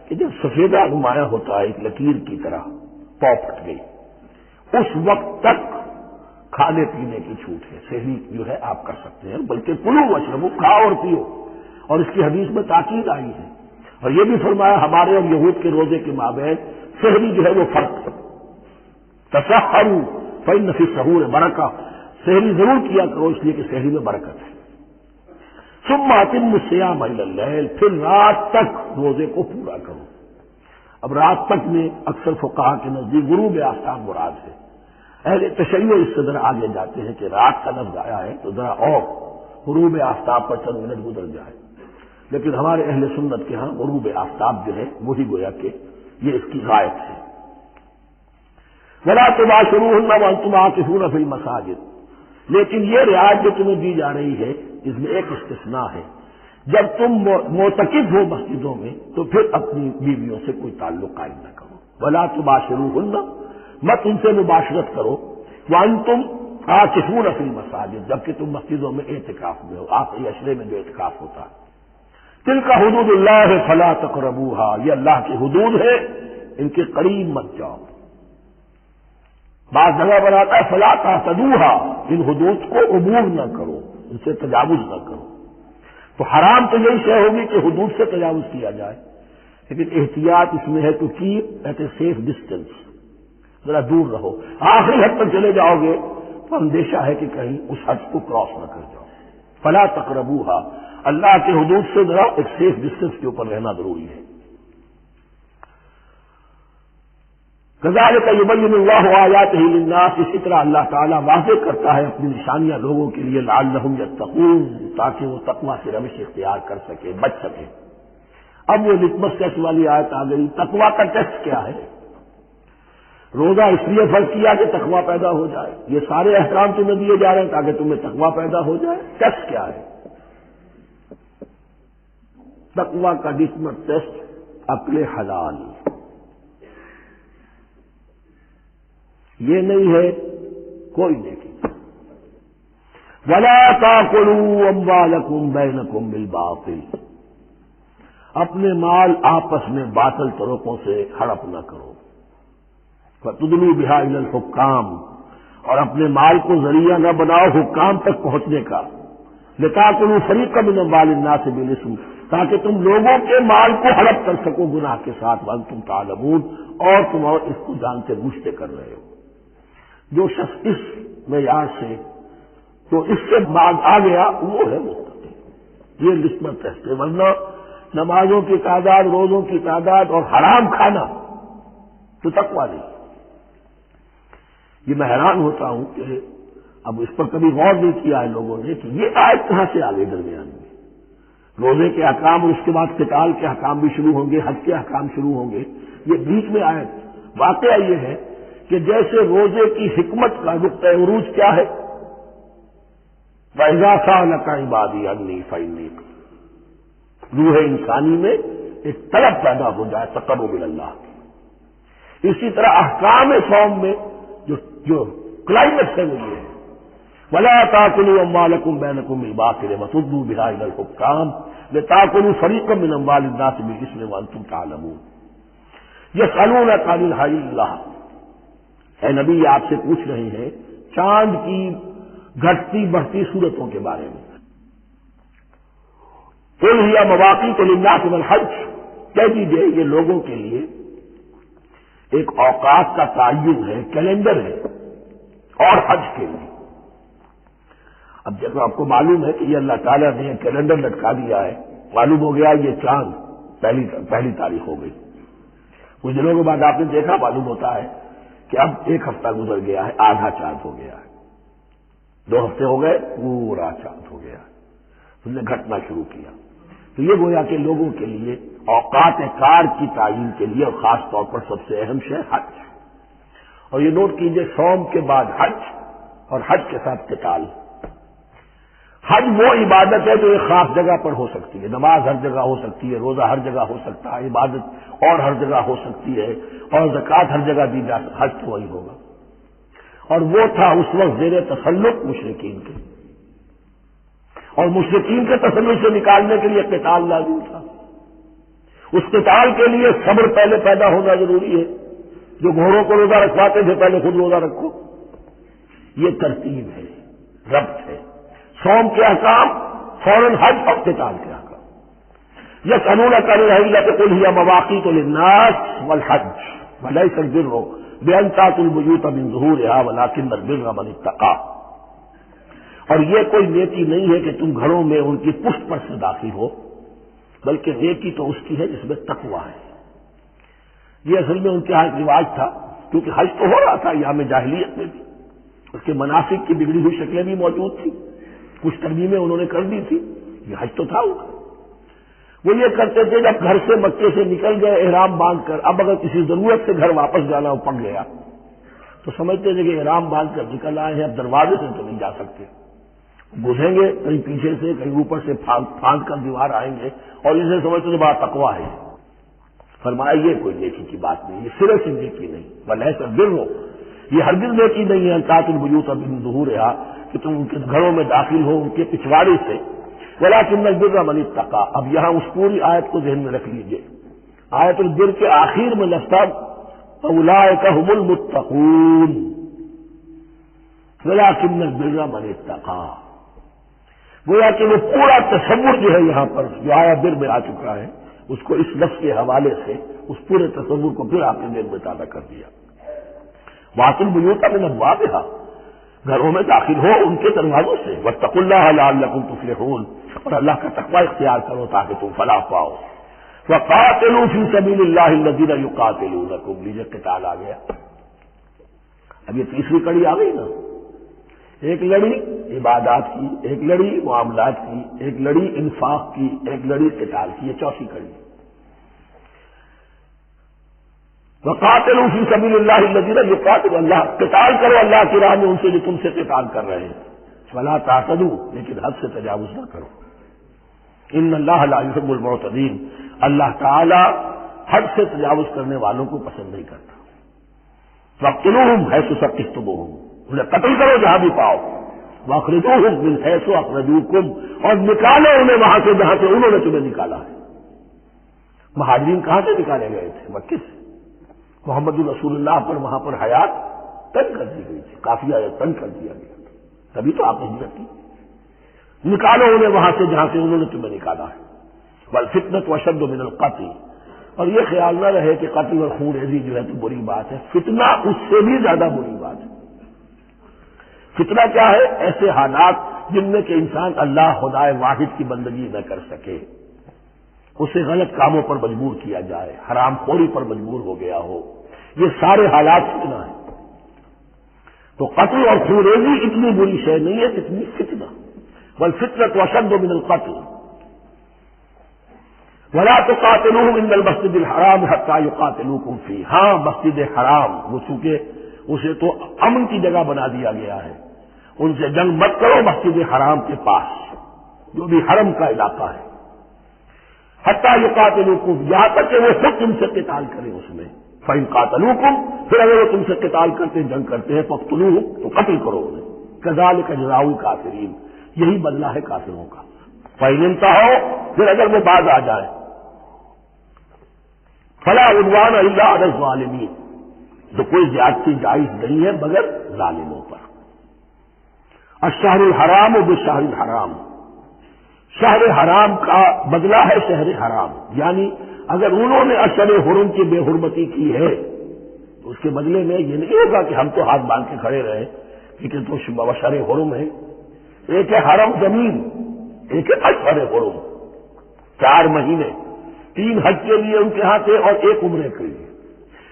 کہ جب سفیدہ نمایاں ہوتا ہے ایک لکیر کی طرح، پاؤں پھٹ گئی، اس وقت تک کھانے پینے کی چھوٹ ہے، سحری جو ہے آپ کر سکتے ہیں، بلکہ کلوا واشربوا، کھاؤ اور پیو. اور اس کی حدیث میں تاکید آئی ہے، اور یہ بھی فرمایا ہمارے اور یہود کے روزے کے مابین سحری جو ہے وہ فرق ہے. تسحروا فإن فی السحور برکہ، سحری ضرور کیا کرو اس لیے کہ سحری میں برکت ہے. ثم اتموا الصیام الی اللیل، پھر رات تک روزے کو پورا کرو. اب رات تک میں اکثر فقہا کے نزدیک غروب آفتاب مراد ہے. اہل تشیع اس سے ذرا آگے جاتے ہیں کہ رات کا لفظ آیا ہے تو ذرا اور غروب آفتاب پر چند منٹ گزر جائے، لیکن ہمارے اہل سنت کے ہاں غروب آفتاب جو ہے وہی گویا کہ یہ اس کی غایت ہے. ولا تباشروہن وانتم عاکفون فی المساجد، لیکن یہ رعایت جو تمہیں دی جا رہی ہے اس میں ایک استثناء ہے، جب تم معتکف ہو مسجدوں میں تو پھر اپنی بیویوں سے کوئی تعلق قائم نہ کرو. ولا تباشروہن، مت ان سے مباشرت کرو، وانتم عاکفون فی المساجد، جبکہ تم مسجدوں میں اعتکاف میں ہو، آخری عشرے میں جو اعتکاف ہوتا ہے. تلک حدود اللہ فلا تقربوها، یہ اللہ کی حدود ہے، ان کے قریب مت جاؤ. بعض جگہ پر آتا ہے فلا تعتدوها، ان حدود کو عبور نہ کرو، ان سے تجاوز نہ کرو. تو حرام تو یہی شے ہوگی کہ حدود سے تجاوز کیا جائے، لیکن احتیاط اس میں ہے کہ keep at a safe distance, ذرا دور رہو. آخری حد تک چلے جاؤ گے تو اندیشہ ہے کہ کہیں اس حد کو کراس نہ کر جاؤ. فلا تقربوها، اللہ کے حدود سے ذرا ایک سیف ڈسٹینس کے اوپر رہنا ضروری ہے. کذالک یبین اللہ آیاتہ للناس، اسی طرح اللہ تعالیٰ واضح کرتا ہے اپنی نشانیاں لوگوں کے لیے، لعلہم یتقون، تاکہ وہ تقوی کی روش اختیار کر سکے، بچ سکے۔ اب وہ لٹمس ٹیسٹ والی آیت آ گئی، تقوی کا ٹیسٹ کیا ہے؟ روزہ اس لیے فرض کیا کہ تقوی پیدا ہو جائے، یہ سارے احکام تمہیں دیے جا رہے ہیں تاکہ تمہیں تقوی پیدا ہو جائے۔ ٹیسٹ کیا ہے؟ تقوی کا لٹمس ٹیسٹ عقل حلال، یہ نہیں ہے کوئی نیکی۔ وَلَا تَأْكُلُوا أَمْوَالَكُمْ بَيْنَكُمْ بِالْبَاطِلِ، اپنے مال آپس میں باطل طریقوں سے ہڑپ نہ کرو۔ فَتُدْلُوا بِهَا إِلَى الْحُكَّامِ، اور اپنے مال کو ذریعہ نہ بناؤ حکام تک پہنچنے کا۔ لِتَأْكُلُوا فَرِيقًا مِنْ أَمْوَالِ النَّاسِ بِالْإِثْمِ، تاکہ تم لوگوں کے مال کو ہڑپ کر سکو گناہ کے ساتھ، وَأَنْتُمْ تَعْلَمُونَ، اور تم اس کو جانتے بوجھتے کر رہے ہو۔ جو شخص اس معیار سے تو اس سے بعد آ گیا وہ ہے متقی۔ یہ لٹمس ٹیسٹ ہے، ورنہ نمازوں کی تعداد، روزوں کی تعداد اور حرام کھانا تو تقویٰ نہیں۔ یہ میں حیران ہوتا ہوں کہ اب اس پر کبھی غور نہیں کیا ہے لوگوں نے کہ یہ آیت کہاں سے آ گئی درمیان میں۔ روزے کے احکام اور اس کے بعد قتال کے احکام بھی شروع ہوں گے، حج کے احکام شروع ہوں گے، یہ بیچ میں آیت۔ واقعہ یہ ہے کہ جیسے روزے کی حکمت کا نقطۂ عروج کیا ہے، وَإِذَا سَأَلَكَ عِبَادِي عَنِّي فَإِنِّي قَرِيبٌ، روح انسانی میں ایک طلب پیدا ہو جائے تقرب اللہ کی۔ اسی طرح احکام صوم میں جو کلائمیکس ہے وہ یہ ہے، وَلَا تَأْكُلُوا أَمْوَالَكُمْ بَيْنَكُمْ بِالْبَاطِلِ وَتُدْلُوا بِهَا إِلَى الْحُكَّامِ لِتَأْكُلُوا فَرِيقًا مِنْ أَمْوَالِ النَّاسِ بِالْإِثْمِ وَأَنْتُمْ تَعْلَمُونَ۔ يَسْأَلُونَكَ عَنِ الْأَهِلَّةِ، اے نبی آپ سے پوچھ رہے ہیں چاند کی گھٹتی بڑھتی صورتوں کے بارے میں۔ قُلْ هِيَ مَوَاقِيتُ لِلنَّاسِ وَالْحَجِّ، کہہ دیجیے یہ لوگوں کے لیے ایک اوقات کا تعین ہے، کیلنڈر ہے، اور حج کے لیے۔ اب جب آپ کو معلوم ہے کہ یہ اللہ تعالیٰ نے کیلنڈر لٹکا دیا ہے، معلوم ہو گیا یہ چاند پہلی تاریخ ہو گئی، کچھ دنوں کے بعد آپ نے دیکھا معلوم ہوتا ہے کہ اب ایک ہفتہ گزر گیا ہے، آدھا چاند ہو گیا ہے، 2 ہفتے ہو گئے، پورا چاند ہو گیا ہے، اس نے گھٹنا شروع کیا۔ تو یہ گویا کہ لوگوں کے لیے اوقات کار کی تعین کے لیے، اور خاص طور پر سب سے اہم شے حج۔ اور یہ نوٹ کیجئے، صوم کے بعد حج، اور حج کے ساتھ قتال۔ حج وہ عبادت ہے جو ایک خاص جگہ پر ہو سکتی ہے، نماز ہر جگہ ہو سکتی ہے، روزہ ہر جگہ ہو سکتا ہے، عبادت اور ہر جگہ ہو سکتی ہے، اور زکوٰۃ ہر جگہ دی جا سکتی ہے، حج تو وہی ہوگا۔ اور وہ تھا اس وقت زیر تسلط مشرکین کے، اور مشرکین کے تسلط سے نکالنے کے لیے قتال لازم تھا۔ اس قتال کے لیے صبر پہلے پیدا ہونا ضروری ہے، جو گھوڑوں کو روزہ رکھواتے تھے پہلے خود روزہ رکھو۔ یہ ترتیب ہے، ربط ہے، صوم کے احکام فوراً حج اور قتال کے احکام۔ یسألونک عن الأهلة قل هي مواقیت للناس والحج وليس البر بأن تأتوا البيوت من ظهورها ولكن البر من اتقى، اور یہ کوئی نیکی نہیں ہے کہ تم گھروں میں ان کی پشت پر سے داخل ہو، بلکہ نیکی تو اس کی ہے جس میں تقویٰ ہے۔ یہ اصل میں ان کے ہاں ایک رواج تھا، کیونکہ حج تو ہو رہا تھا ایام جاہلیت میں بھی، اس کے مناسک کی بگڑی ہوئی شکلیں بھی موجود تھیں، کچھ ترمیمیں انہوں نے کر دی تھی، یہ حج تو تھا ان کا۔ وہ یہ کرتے تھے جب گھر سے مکے سے نکل گئے احرام باندھ کر، اب اگر کسی ضرورت سے گھر واپس جانا پڑ گیا تو سمجھتے تھے کہ احرام باندھ کر نکل آئے ہیں، اب دروازے سے تو نہیں جا سکتے، گھسیں گے کہیں پیچھے سے کہیں اوپر سے پھاند کر دیوار آئیں گے، اور اسے سمجھتے تھے بڑا تقویٰ ہے۔ فرمایا یہ کوئی نیکی کی بات نہیں، یہ سرے سے نیکی نہیں، ولیس البر، یہ ہرگز نیکی نہیں ہے ان تأتوا البیوت من ظہورہا، کہ تم ان کے گھروں میں داخل ہو ان کے پچھواڑے سے، ولکن البر من اتقى۔ اب یہاں اس پوری آیت کو ذہن میں رکھ لیجئے، آیت البر کے آخر میں لفظ اولئک هم المتقون، ولکن البر من اتقى، گویا کہ وہ پورا تصور جو ہے یہاں پر جو آیا بر میں آ چکا ہے، اس کو اس لفظ کے حوالے سے اس پورے تصور کو پھر آپ نے دیر میں تازہ کر دیا۔ وَأْتُوا الْبُيُوتَ مِنْ أَبْوَابِهَا، گھروں میں داخل ہو ان کے دروازوں سے، وَاتَّقُوا اللَّهَ لَعَلَّكُمْ تُفْلِحُونَ، اور اللہ کا تقوی اختیار کرو تاکہ تم فلاح پاؤ۔ وَقَاتِلُوا فِي سَبِيلِ اللَّهِ الَّذِينَ يُقَاتِلُونَكُمْ، لیجیے قتال آ گیا. اب یہ تیسری کڑی آ گئی نا. ایک لڑی عبادات کی، ایک لڑی معاملات کی، ایک لڑی انفاق کی، ایک لڑی قتال کی، یہ چوتھی کڑی. وَقَاتِلُوا فِي سَبِيلِ اللَّهِ الَّذِينَ يُقَاتِلُونَ، اللہ قتال کرو اللہ کی راہ میں ان سے جو تم سے قتال کر رہے ہیں. وَلَا تَعْتَدُوا، لیکن حد سے تجاوز نہ کرو. ان اللہ لا يحب المعتدین، اللہ تعالی حد سے تجاوز کرنے والوں کو پسند نہیں کرتا. فَاقْتُلُوهُمْ حَيْثُ ثَقِفْتُمُوهُمْ، انہیں قتل کرو جہاں بھی پاؤ. وَأَخْرِجُوهُمْ مِنْ حَيْثُ أَخْرَجُوكُمْ، اور نکالو انہیں وہاں سے جہاں سے انہوں نے تمہیں نکالا ہے. مہاجرین کہاں سے نکالے گئے تھے؟ مکے سے. محمد رسول اللہ پر وہاں پر حیات تنگ کر دی گئی تھی، قافیہ تنگ کر دیا گیا تھا، تبھی تو آپ نے ہجرت کی. نکالو انہیں وہاں سے جہاں سے انہوں نے تمہیں نکالا ہے. والفتنة أشد من القتل، اور یہ خیال نہ رہے کہ قتل اور خون ریزی جو ہے تو بری بات ہے، فتنہ اس سے بھی زیادہ بری بات ہے. فتنہ کیا ہے؟ ایسے حالات جن میں کہ انسان اللہ خدائے واحد کی بندگی نہ کر سکے، اسے غلط کاموں پر مجبور کیا جائے، حرام خوری پر مجبور ہو گیا ہو، یہ سارے حالات فتنہ ہیں. تو قتل اور خون ریزی اتنی بری شے نہیں ہے اتنی فتنہ. والفتنة أشد من القتل. ولا تقاتلوهم عند المسجد الحرام حتى يقاتلوكم فيه، ہاں مسجد حرام وہ چونکہ اسے تو امن کی جگہ بنا دیا گیا ہے، ان سے جنگ مت کرو مسجد حرام کے پاس جو بھی حرم کا علاقہ ہے. حتى يقاتلوكم، یہاں تک کہ وہ خود تم سے قتال کریں اس میں. فإن قاتلوكم، پھر اگر وہ تم سے قتال کرتے جنگ کرتے ہیں فاقتلوهم، تو قتل کرو انہیں. كذلك جزاء الكافرين، یہی بدلہ ہے کافروں کا. فإن انتهوا، پھر اگر وہ باز آ جائے. فلا عدوان الا علی الظالمین، تو کوئی زیادتی جائز نہیں ہے مگر ظالموں پر. الشہر الحرام بالشہر الحرام، شہر حرام کا بدلہ ہے شہر حرام. یعنی اگر انہوں نے اشہر حرم کی بے حرمتی کی ہے تو اس کے بدلے میں یہ نہیں ہوگا کہ ہم تو ہاتھ باندھ کے کھڑے رہے، کیونکہ تو اشہر حرم ہے. ایک ہے حرم زمین، ایک ہے اشہر حرم. 4 مہینے، 3 حج کے لیے ان کے ہاں تھے اور 1 عمرے کے لیے.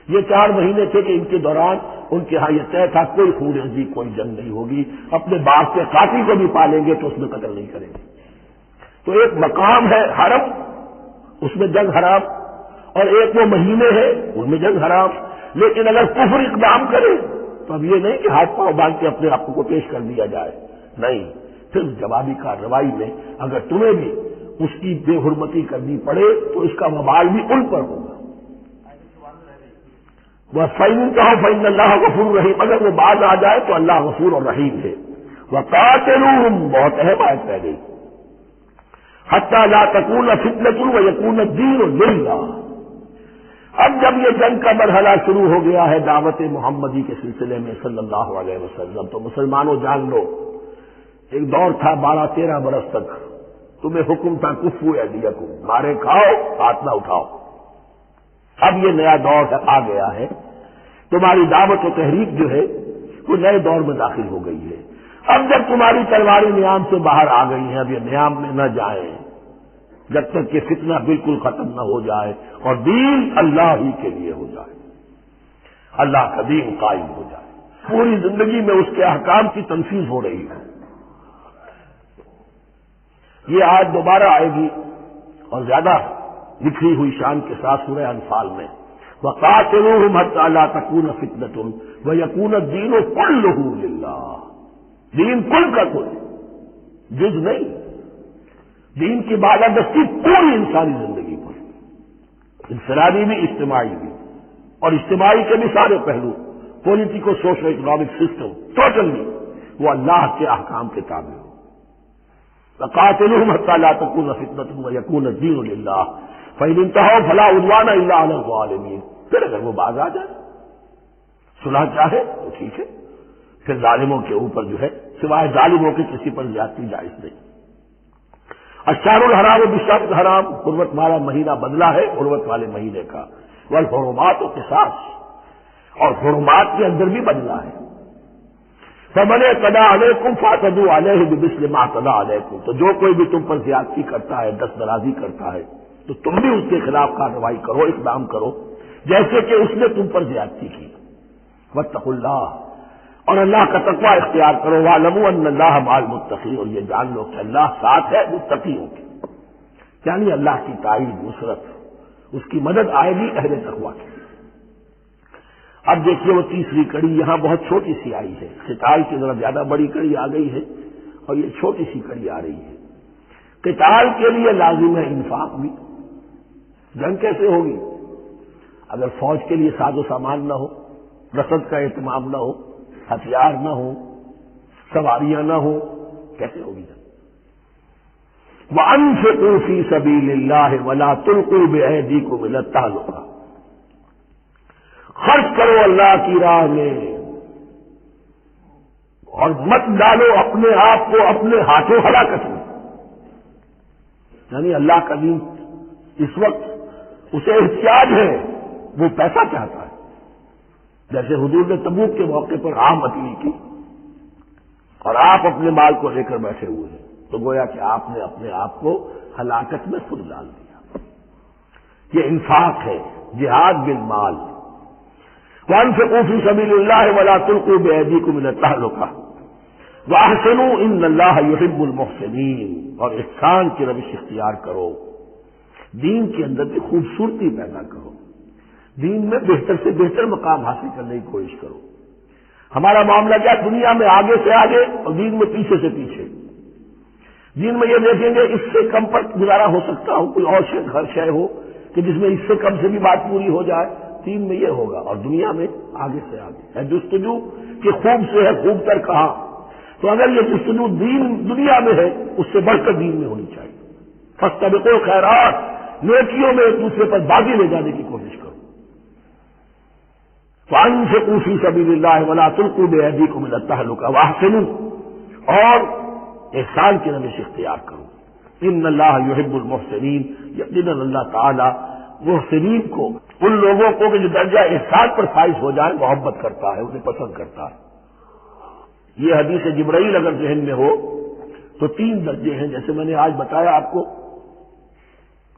یہ 4 مہینے تھے کہ ان کے دوران ان کے ہاں یہ طے تھا کوئی خون ریزی کوئی جنگ نہیں ہوگی. اپنے باپ کے قاتل کو بھی پالیں گے تو اس میں قتل نہیں کریں گے. تو ایک مقام ہے حرم، اس میں جنگ حرام، اور ایک وہ مہینے ہیں ان میں جنگ حرام. لیکن اگر کفر اقدام کرے تو اب یہ نہیں کہ ہاتھ پاؤں باندھ کے اپنے آپ کو پیش کر دیا جائے، نہیں، پھر جوابی کارروائی میں اگر تمہیں بھی اس کی بے حرمتی کرنی پڑے تو اس کا وبال بھی ان پر ہوگا. وَفَإِنْ انْتَهَوْا فَإِنَّ اللَّهَ غَفُورٌ رَحِيمٌ، اگر وہ باز آ جائے تو اللہ غفور اور رحیم ہے. وَقَاتِلُوهُمْ، بہت اہم آیت پہ گئی. حَتَّى لَا تَكُونَ فِتْنَةٌ وَيَكُونَ الدِّينُ لِلَّهِ. اب جب یہ جنگ کا مرحلہ شروع ہو گیا ہے دعوت محمدی کے سلسلے میں صلی اللہ علیہ وسلم، تو مسلمانوں جان لو ایک دور تھا 12-13 برس تک تمہیں حکم تھا کفو ایدیکم، مارے کھاؤ ہاتھ نہ اٹھاؤ. اب یہ نیا دور آ گیا ہے، تمہاری دعوت و تحریک جو ہے وہ نئے دور میں داخل ہو گئی ہے. اب جب تمہاری تلواریں نیام سے باہر آ گئی ہیں، اب یہ نیام میں نہ جائیں جب تک کہ فتنہ بالکل ختم نہ ہو جائے اور دین اللہ ہی کے لیے ہو جائے، اللہ کا دین قائم ہو جائے. پوری زندگی میں اس کے احکام کی تنفیذ ہو رہی ہے. یہ آیت دوبارہ آئے گی اور زیادہ بکھری ہوئی شان کے ساتھ سورہ انفال میں. وَقَاتِلُوهُمْ حَتَّى لَا تَكُونَ فِتْنَةٌ وَيَكُونَ الدِّينُ كُلُّهُ لِلَّهِ. دین کل کا کل، جز نہیں. دین کی بالادستی پوری انسانی زندگی پر، انفرادی بھی اجتماعی بھی، اور اجتماعی کے بھی سارے پہلو، politico social economic system totally وہ اللہ کے احکام کے تابع ہو. فَقَاتِلُوهُمْ حَتَّى لَا تَكُونَ فِتْنَةٌ وَيَكُونَ الدِّينُ لِلَّهِ فَإِنِ انْتَهَوْا فَلَا عُدْوَانَ إِلَّا عَلَى الظَّالِمِينَ. پھر اگر وہ باز آ جائے، صلح چاہے تو ٹھیک ہے، پھر ظالموں کے اوپر جو ہے سوائے ظالموں کے کسی پر زیادتی جائز نہیں. الشہر الحرام بالشہر الحرام، حرمت والا مہینہ بدلہ ہے حرمت والے مہینے کا. والحرمات قصاص، اور حرمات کے اندر بھی بدلہ ہے. فَمَنِ اعْتَدَىٰ عَلَيْكُمْ فَاعْتَدُوا عَلَيْهِ بِمِثْلِ مَا اعْتَدَىٰ عَلَيْكُمْ. تو جو کوئی بھی تم پر زیادتی کرتا ہے، دست درازی کرتا ہے، تو تم بھی اس کے خلاف کارروائی کرو، اقدام کرو جیسے کہ اس نے تم پر زیادتی کی۔ واتقوا اللہ، اور اللہ کا تقوی اختیار کرو۔ واعلموا ان اللہ مع المتقین، اور یہ جان لو کہ اللہ ساتھ ہے متقیوں کے، یعنی اللہ کی تائید، نصرت، اس کی مدد آئے گی اہل تقوی کی۔ اب دیکھیے وہ تیسری کڑی یہاں بہت چھوٹی سی آئی ہے، قتال کی ذرا زیادہ بڑی کڑی آ گئی ہے اور یہ چھوٹی سی کڑی آ رہی ہے۔ قتال کے لیے لازم ہے انفاق بھی۔ جنگ کیسے ہوگی اگر فوج کے لیے ساز و سامان نہ ہو، رسد کا اہتمام نہ ہو، ہتھیار نہ ہو، سواریاں نہ ہو، کیسے ہوگی جنگ؟ وَأَنفِقُوا فِي سَبِيلِ اللَّهِ وَلَا تُلْقُوا بِأَيْدِيكُمْ إِلَى التَّهْلُكَةِ، خرچ کرو اللہ کی راہ میں اور مت ڈالو اپنے آپ کو اپنے ہاتھوں ہلاکت میں۔ یعنی اللہ کا دین اس وقت اسے احتیاج ہے، وہ پیسہ چاہتا ہے۔ جیسے حضور نے تبوک کے موقع پر عام اپیل کی اور آپ اپنے مال کو لے کر بیٹھے ہوئے ہیں، تو گویا کہ آپ نے اپنے آپ کو ہلاکت میں خود ڈال دیا۔ یہ انفاق ہے، جہاد بالمال۔ وَأَنفِقُوا فِي سَبِيلِ اللَّهِ وَلَا تُلْقُوا بِأَيْدِيكُمْ إِلَى التَّهْلُكَةِ وَأَحْسِنُوا إِنَّ اللَّهَ يُحِبُّ الْمُحْسِنِينَ، اور احسان کی روش اختیار کرو، دین کے اندر بھی خوبصورتی پیدا کرو، دین میں بہتر سے بہتر مقام حاصل کرنے کی کوشش کرو۔ ہمارا معاملہ کیا، دنیا میں آگے سے آگے اور دین میں پیچھے سے پیچھے۔ دین میں یہ دیکھیں گے اس سے کم پر گزارا ہو سکتا ہو، کوئی اور شے ہو کہ جس میں اس سے کم سے بھی بات پوری ہو جائے، دین میں یہ ہوگا، اور دنیا میں آگے سے آگے ہے جستجو کہ خوب سے ہے خوب تر کہاں۔ تو اگر یہ جستجو دنیا میں ہے، اس سے بڑھ کر دین میں ہونی چاہیے۔ فاستبقوا الخیرات، نیکیوں میں ایک دوسرے پر بازی لے جانے کی کوشش کرو۔ فَأَنفِقُوا فِي سَبِيلِ اللَّهِ وَلَا تُلْقُوا بِأَيْدِيكُمْ إِلَى التَّهْلُكَةِ وَأَحْسِنُوا، اور احسان کی روش اختیار کرو۔ ان اللہ یحب المحسنین، یقیناً اللہ تعالی محسنین کو، ان لوگوں کو کہ جو درجہ احسان پر فائز ہو جائے، محبت کرتا ہے، انہیں پسند کرتا ہے۔ یہ حدیث جبرائیل اگر ذہن میں ہو تو 3 درجے ہیں، جیسے میں نے آج بتایا آپ کو،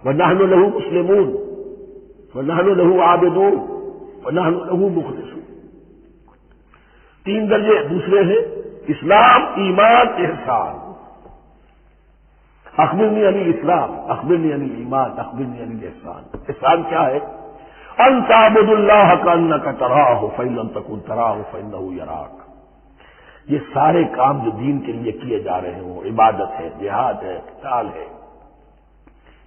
وَنَحْنُ لَهُ مُسْلِمُونَ وَنَحْنُ لَهُ عَابِدُونَ وَنَحْنُ لَهُ مُخْلِصُونَ۔ 3 درجے دوسرے ہیں، اسلام، ایمان، احسان۔ اخبرنی عن الاسلام، اخبرنی عن الایمان، اخبرنی عن الاحسان۔ احسان کیا ہے؟ ان تعبد اللہ کانک تراہ فإن لم تکن تراہ فإنہ یراک۔ یہ سارے کام جو دین کے لیے کیے جا رہے ہوں، عبادت ہے، جہاد ہے، قتال ہے،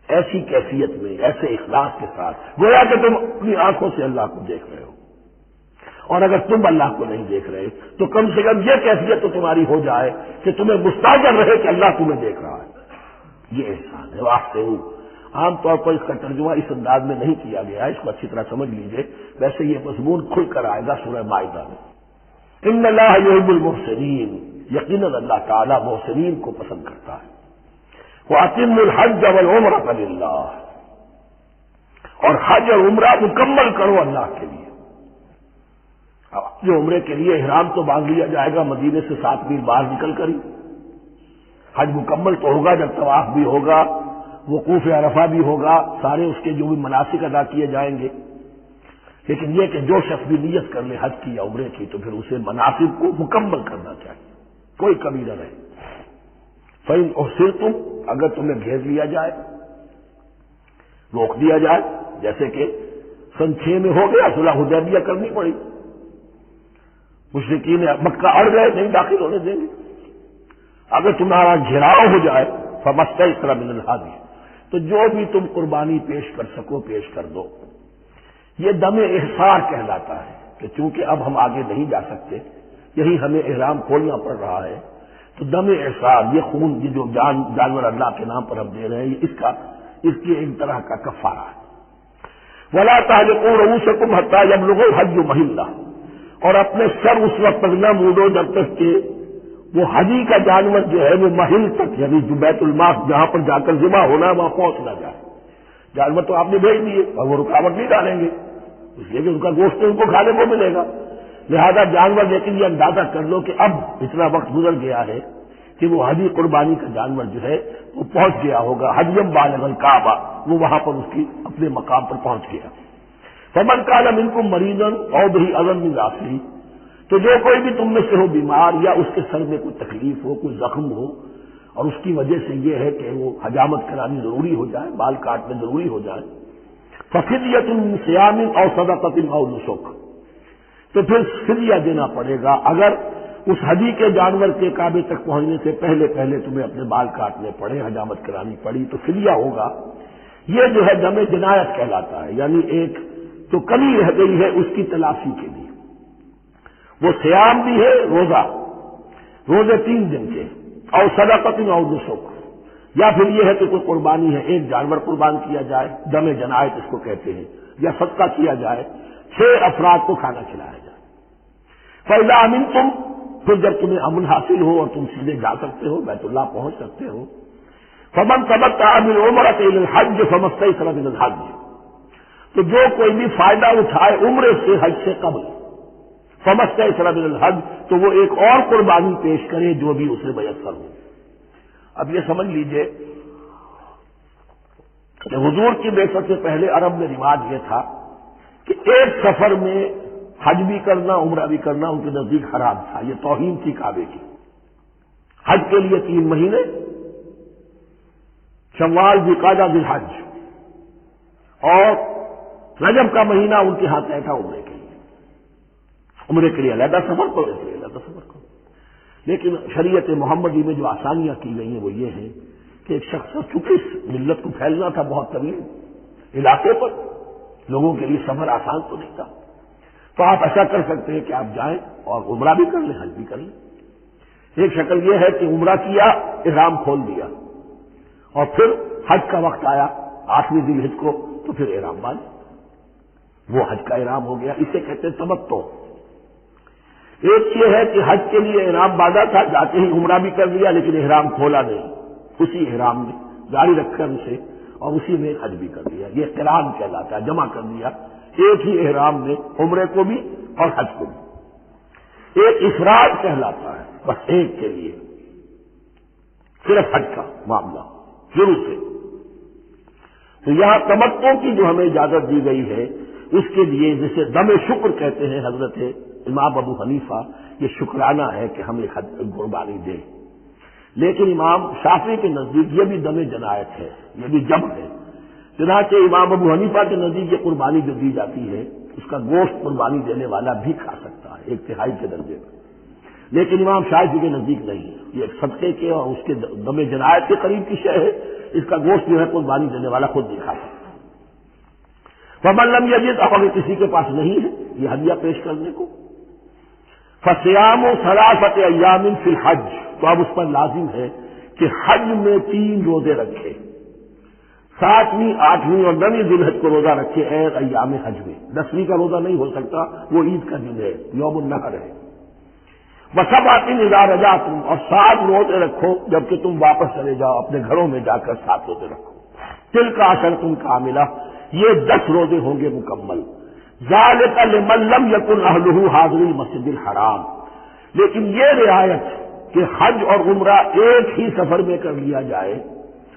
ایسی کیفیت میں، ایسے اخلاص کے ساتھ گویا کہ تم اپنی آنکھوں سے اللہ کو دیکھ رہے ہو، اور اگر تم اللہ کو نہیں دیکھ رہے تو کم سے کم یہ کیفیت تو تمہاری ہو جائے کہ تمہیں مستعجل رہے کہ اللہ تمہیں دیکھ رہا ہے۔ یہ احسان ہے۔ واسطے عام طور پر اس کا ترجمہ اس انداز میں نہیں کیا گیا ہے، اس کو اچھی طرح سمجھ لیجئے، ویسے یہ مضمون کھل کر آئے گا سورہ مائدہ میں۔ ان اللہ یحب المحسنین، یقیناً اللہ تعالیٰ محسنین کو پسند کرتا ہے۔ وَأَتِمُّوا الْحَجَّ وَالْعُمْرَةَ لِلَّهِ، اور حج اور عمرہ مکمل کرو اللہ کے لیے۔ جو عمرے کے لیے احرام تو باندھ لیا جائے گا مدینے سے 7 میل باہر نکل کر ہی، حج مکمل تو ہوگا جب طواف بھی ہوگا، وقوف عرفہ بھی ہوگا، سارے اس کے جو بھی مناسک ادا کیے جائیں گے۔ لیکن یہ کہ جو شخص بھی نیت کر لے حج کی یا عمرے کی تو پھر اسے مناسک کو مکمل کرنا چاہیے، کوئی کمی نہ رہے۔ فَإِنْ أُحْصِرْتُمْ، اگر تمہیں گھیر لیا جائے، روک دیا جائے، جیسے کہ سن 6 میں ہو گیا، صلح حدیبیہ کرنی پڑی، مشرکین مکہ اڑ گئے، نہیں داخل ہونے دیں گے۔ اگر تمہارا گھیراؤ ہو جائے فَمَسْتَيْسَرَ مِنَ الْهَدْيِ، تو جو بھی تم قربانی پیش کر سکو پیش کر دو۔ یہ دم احصار کہلاتا ہے کہ چونکہ اب ہم آگے نہیں جا سکتے، یہی ہمیں احرام کھولنا پڑ رہا ہے، تو دم احصار، یہ خون، یہ جو جانور اللہ کے نام پر ہم دے رہے ہیں، اس کی ایک طرح کا کفارہ ہے۔ وَلَا تَحْلِقُوا رُؤُوسَكُمْ حَتَّىٰ يَبْلُغَ الْحَدْيُ مَحِلَّهُ، اور اپنے سر اس وقت تک نہ موڑو جب تک کہ وہ حجی کا جانور جو ہے وہ محل تک، یعنی جو بیت الماق جہاں پر جا کر ذبح ہونا ہے وہاں پہنچ نہ جائے۔ جانور تو آپ نے بھیج دیے اور وہ رکاوٹ نہیں ڈالیں گے، اس لیے کہ ان کا گوشت ان کو کھانے کو ملے گا، لہذا جانور، لیکن یہ اندازہ کر لو کہ اب اتنا وقت گزر گیا ہے کہ وہ حدی قربانی کا جانور جو ہے وہ پہنچ گیا ہوگا، حدیم بالغ الکعبہ، وہ وہاں پر اس کی اپنے مقام پر پہنچ گیا۔ فمن کان منکم مریضا او بہ اذى من راسہ، تو جو کوئی بھی تم میں سے ہو بیمار یا اس کے سر میں کوئی تکلیف ہو، کوئی زخم ہو، اور اس کی وجہ سے یہ ہے کہ وہ حجامت کرانی ضروری ہو جائے، بال کاٹنے ضروری ہو جائے، ففدیۃ من صیام او صدقۃ او نسک، تو پھر فدیہ دینا پڑے گا اگر اس حدی کے جانور کے کعبے تک پہنچنے سے پہلے تمہیں اپنے بال کاٹنے پڑے، حجامت کرانی پڑی تو فدیہ ہوگا۔ یہ جو ہے دم جنایت کہلاتا ہے، یعنی ایک جو کمی رہ گئی ہے اس کی تلافی کے لیے۔ وہ صیام بھی ہے، روزے 3 دن کے، اور صدقۃ او نسک، یا پھر یہ ہے کہ کوئی قربانی ہے، ایک جانور قربان کیا جائے، دم جنایت اس کو کہتے ہیں، یا صدقہ کیا جائے، 6 افراد کو کھانا کھلایا جائے۔ فَإِذَا أَمِنْتُمْ، پھر جب تمہیں امن حاصل ہو اور تم سیدھے جا سکتے ہو، بیت اللہ پہنچ سکتے ہو، فَمَنْ تَمَتَّعَ بِالْعُمْرَةِ إِلَى الْحَجِّ فَمَا اسْتَيْسَرَ مِنَ الْحَجِّ، تو جو کوئی بھی فائدہ اٹھائے عمرے سے حج سے قبل، فَمَا اسْتَيْسَرَ مِنَ الْحَجِّ، تو وہ ایک اور قربانی پیش کرے جو بھی اسے میسر ہو۔ اب یہ سمجھ لیجئے کہ حضور کی بعثت سے پہلے عرب میں رواج یہ تھا کہ ایک سفر میں حج بھی کرنا، عمرہ بھی کرنا ان کے نزدیک حرام تھا، یہ توہین تھی کعبے کی۔ حج کے لیے 3 مہینے، شوال، ذوالقعدہ، ذی الحج، اور رجب کا مہینہ ان کے ہاتھ تھا عمرے کے لیے۔ عمرے کے لیے علیحدہ سفر کرو، اس لیے علیحدہ سفر کرو۔ لیکن شریعت محمدی میں جو آسانیاں کی گئی ہیں وہ یہ ہیں کہ ایک شخص چونکہ اس ملت کو پھیلنا تھا بہت طویل علاقے پر، لوگوں کے لیے سفر آسان تو نہیں تھا، تو آپ ایسا کر سکتے ہیں کہ آپ جائیں اور عمرہ بھی کر لیں، حج بھی کر لیں۔ ایک شکل یہ ہے کہ عمرہ کیا، احرام کھول دیا، اور پھر حج کا وقت آیا 8ویں ذی الحجہ کو تو پھر احرام باندھ، وہ حج کا احرام ہو گیا، اسے کہتے ہیں تمتع۔ ایک یہ ہے کہ حج کے لیے احرام باندھا تھا، جاتے ہی عمرہ بھی کر لیا لیکن احرام کھولا نہیں، اسی احرام میں جاری رکھ کر اسے اور اسی میں حج بھی کر لیا، یہ قران کہلاتا ہے، جمع کر دیا ایک ہی احرام میں عمرے کو بھی اور حج کو بھی۔ ایک افراد کہلاتا ہے، بس ایک کے لیے صرف حج کا معاملہ شروع سے۔ تو یہاں تمتع کی جو ہمیں اجازت دی گئی ہے اس کے لیے جسے دم شکر کہتے ہیں حضرت امام ابو حنیفہ، یہ شکرانہ ہے کہ ہم ایک قربانی دیں، لیکن امام شافعی کے نزدیک یہ بھی دم جنایت ہے، یہ بھی جب ہے۔ چنانچہ امام ابو حنیفہ کے نزدیک یہ قربانی جو دی جاتی ہے اس کا گوشت قربانی دینے والا بھی کھا سکتا ہے 1/3 کے درجے میں، لیکن امام شافعی کے نزدیک نہیں ہے، یہ ایک صدقے کے اور اس کے دم جنایت کے قریب کی شے ہے، اس کا گوشت جو ہے قربانی دینے والا خود نہیں کھا سکتا۔ فمن لم یجد، اب اگر کسی کے پاس نہیں ہے یہ ہدیہ پیش کرنے کو، فصیام 3 ایام فی الحج، تو اب اس پر لازم ہے کہ حج میں 3 روزے رکھے، 7ویں، 8ویں اور 9ویں ذی الحجہ کو روزہ رکھے غیر ایام حج میں۔ 10ویں کا روزہ نہیں ہو سکتا، وہ عید کا دن ہے، یوم النحر ہے۔ وسبعۃ اذا رجعتم، اور 7 روزے رکھو جبکہ تم واپس چلے جاؤ اپنے گھروں میں جا کر 7 روزے رکھو۔ تلک عشرۃ کاملہ، یہ 10 روزے ہوں گے مکمل۔ ذالک لمن لم یکن اہلہ حاضر المسجد الحرام، لیکن یہ رعایت کہ حج اور عمرہ ایک ہی سفر میں کر لیا جائے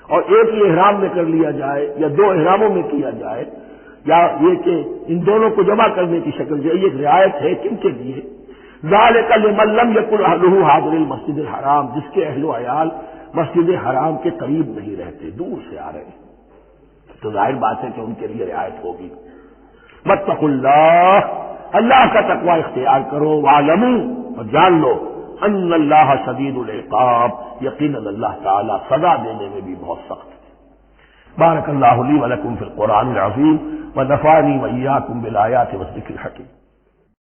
اور ایک ہی احرام میں کر لیا جائے یا 2 احراموں میں کیا جائے، یا یہ کہ ان دونوں کو جمع کرنے کی شکل جو یہ رعایت ہے کن کے لیے؟ ذالک لمن لم یکن اہلہ حاضر المسجد الحرام، جس کے اہل و عیال مسجد حرام کے قریب نہیں رہتے، دور سے آ رہے ہیں، تو ظاہر بات ہے کہ ان کے لیے رعایت ہوگی۔ واتقوا اللہ، اللہ کا تقوی اختیار کرو، وعلموا، اور جان لو، ان اللہ شدید العقاب، یقیناً اللہ تعالی سزا دینے میں بھی بہت سخت ہے۔ بارک اللہ لی ولکم فی القرآن العظیم ونفعنی وإیاکم بالآیات والذکر الحکیم۔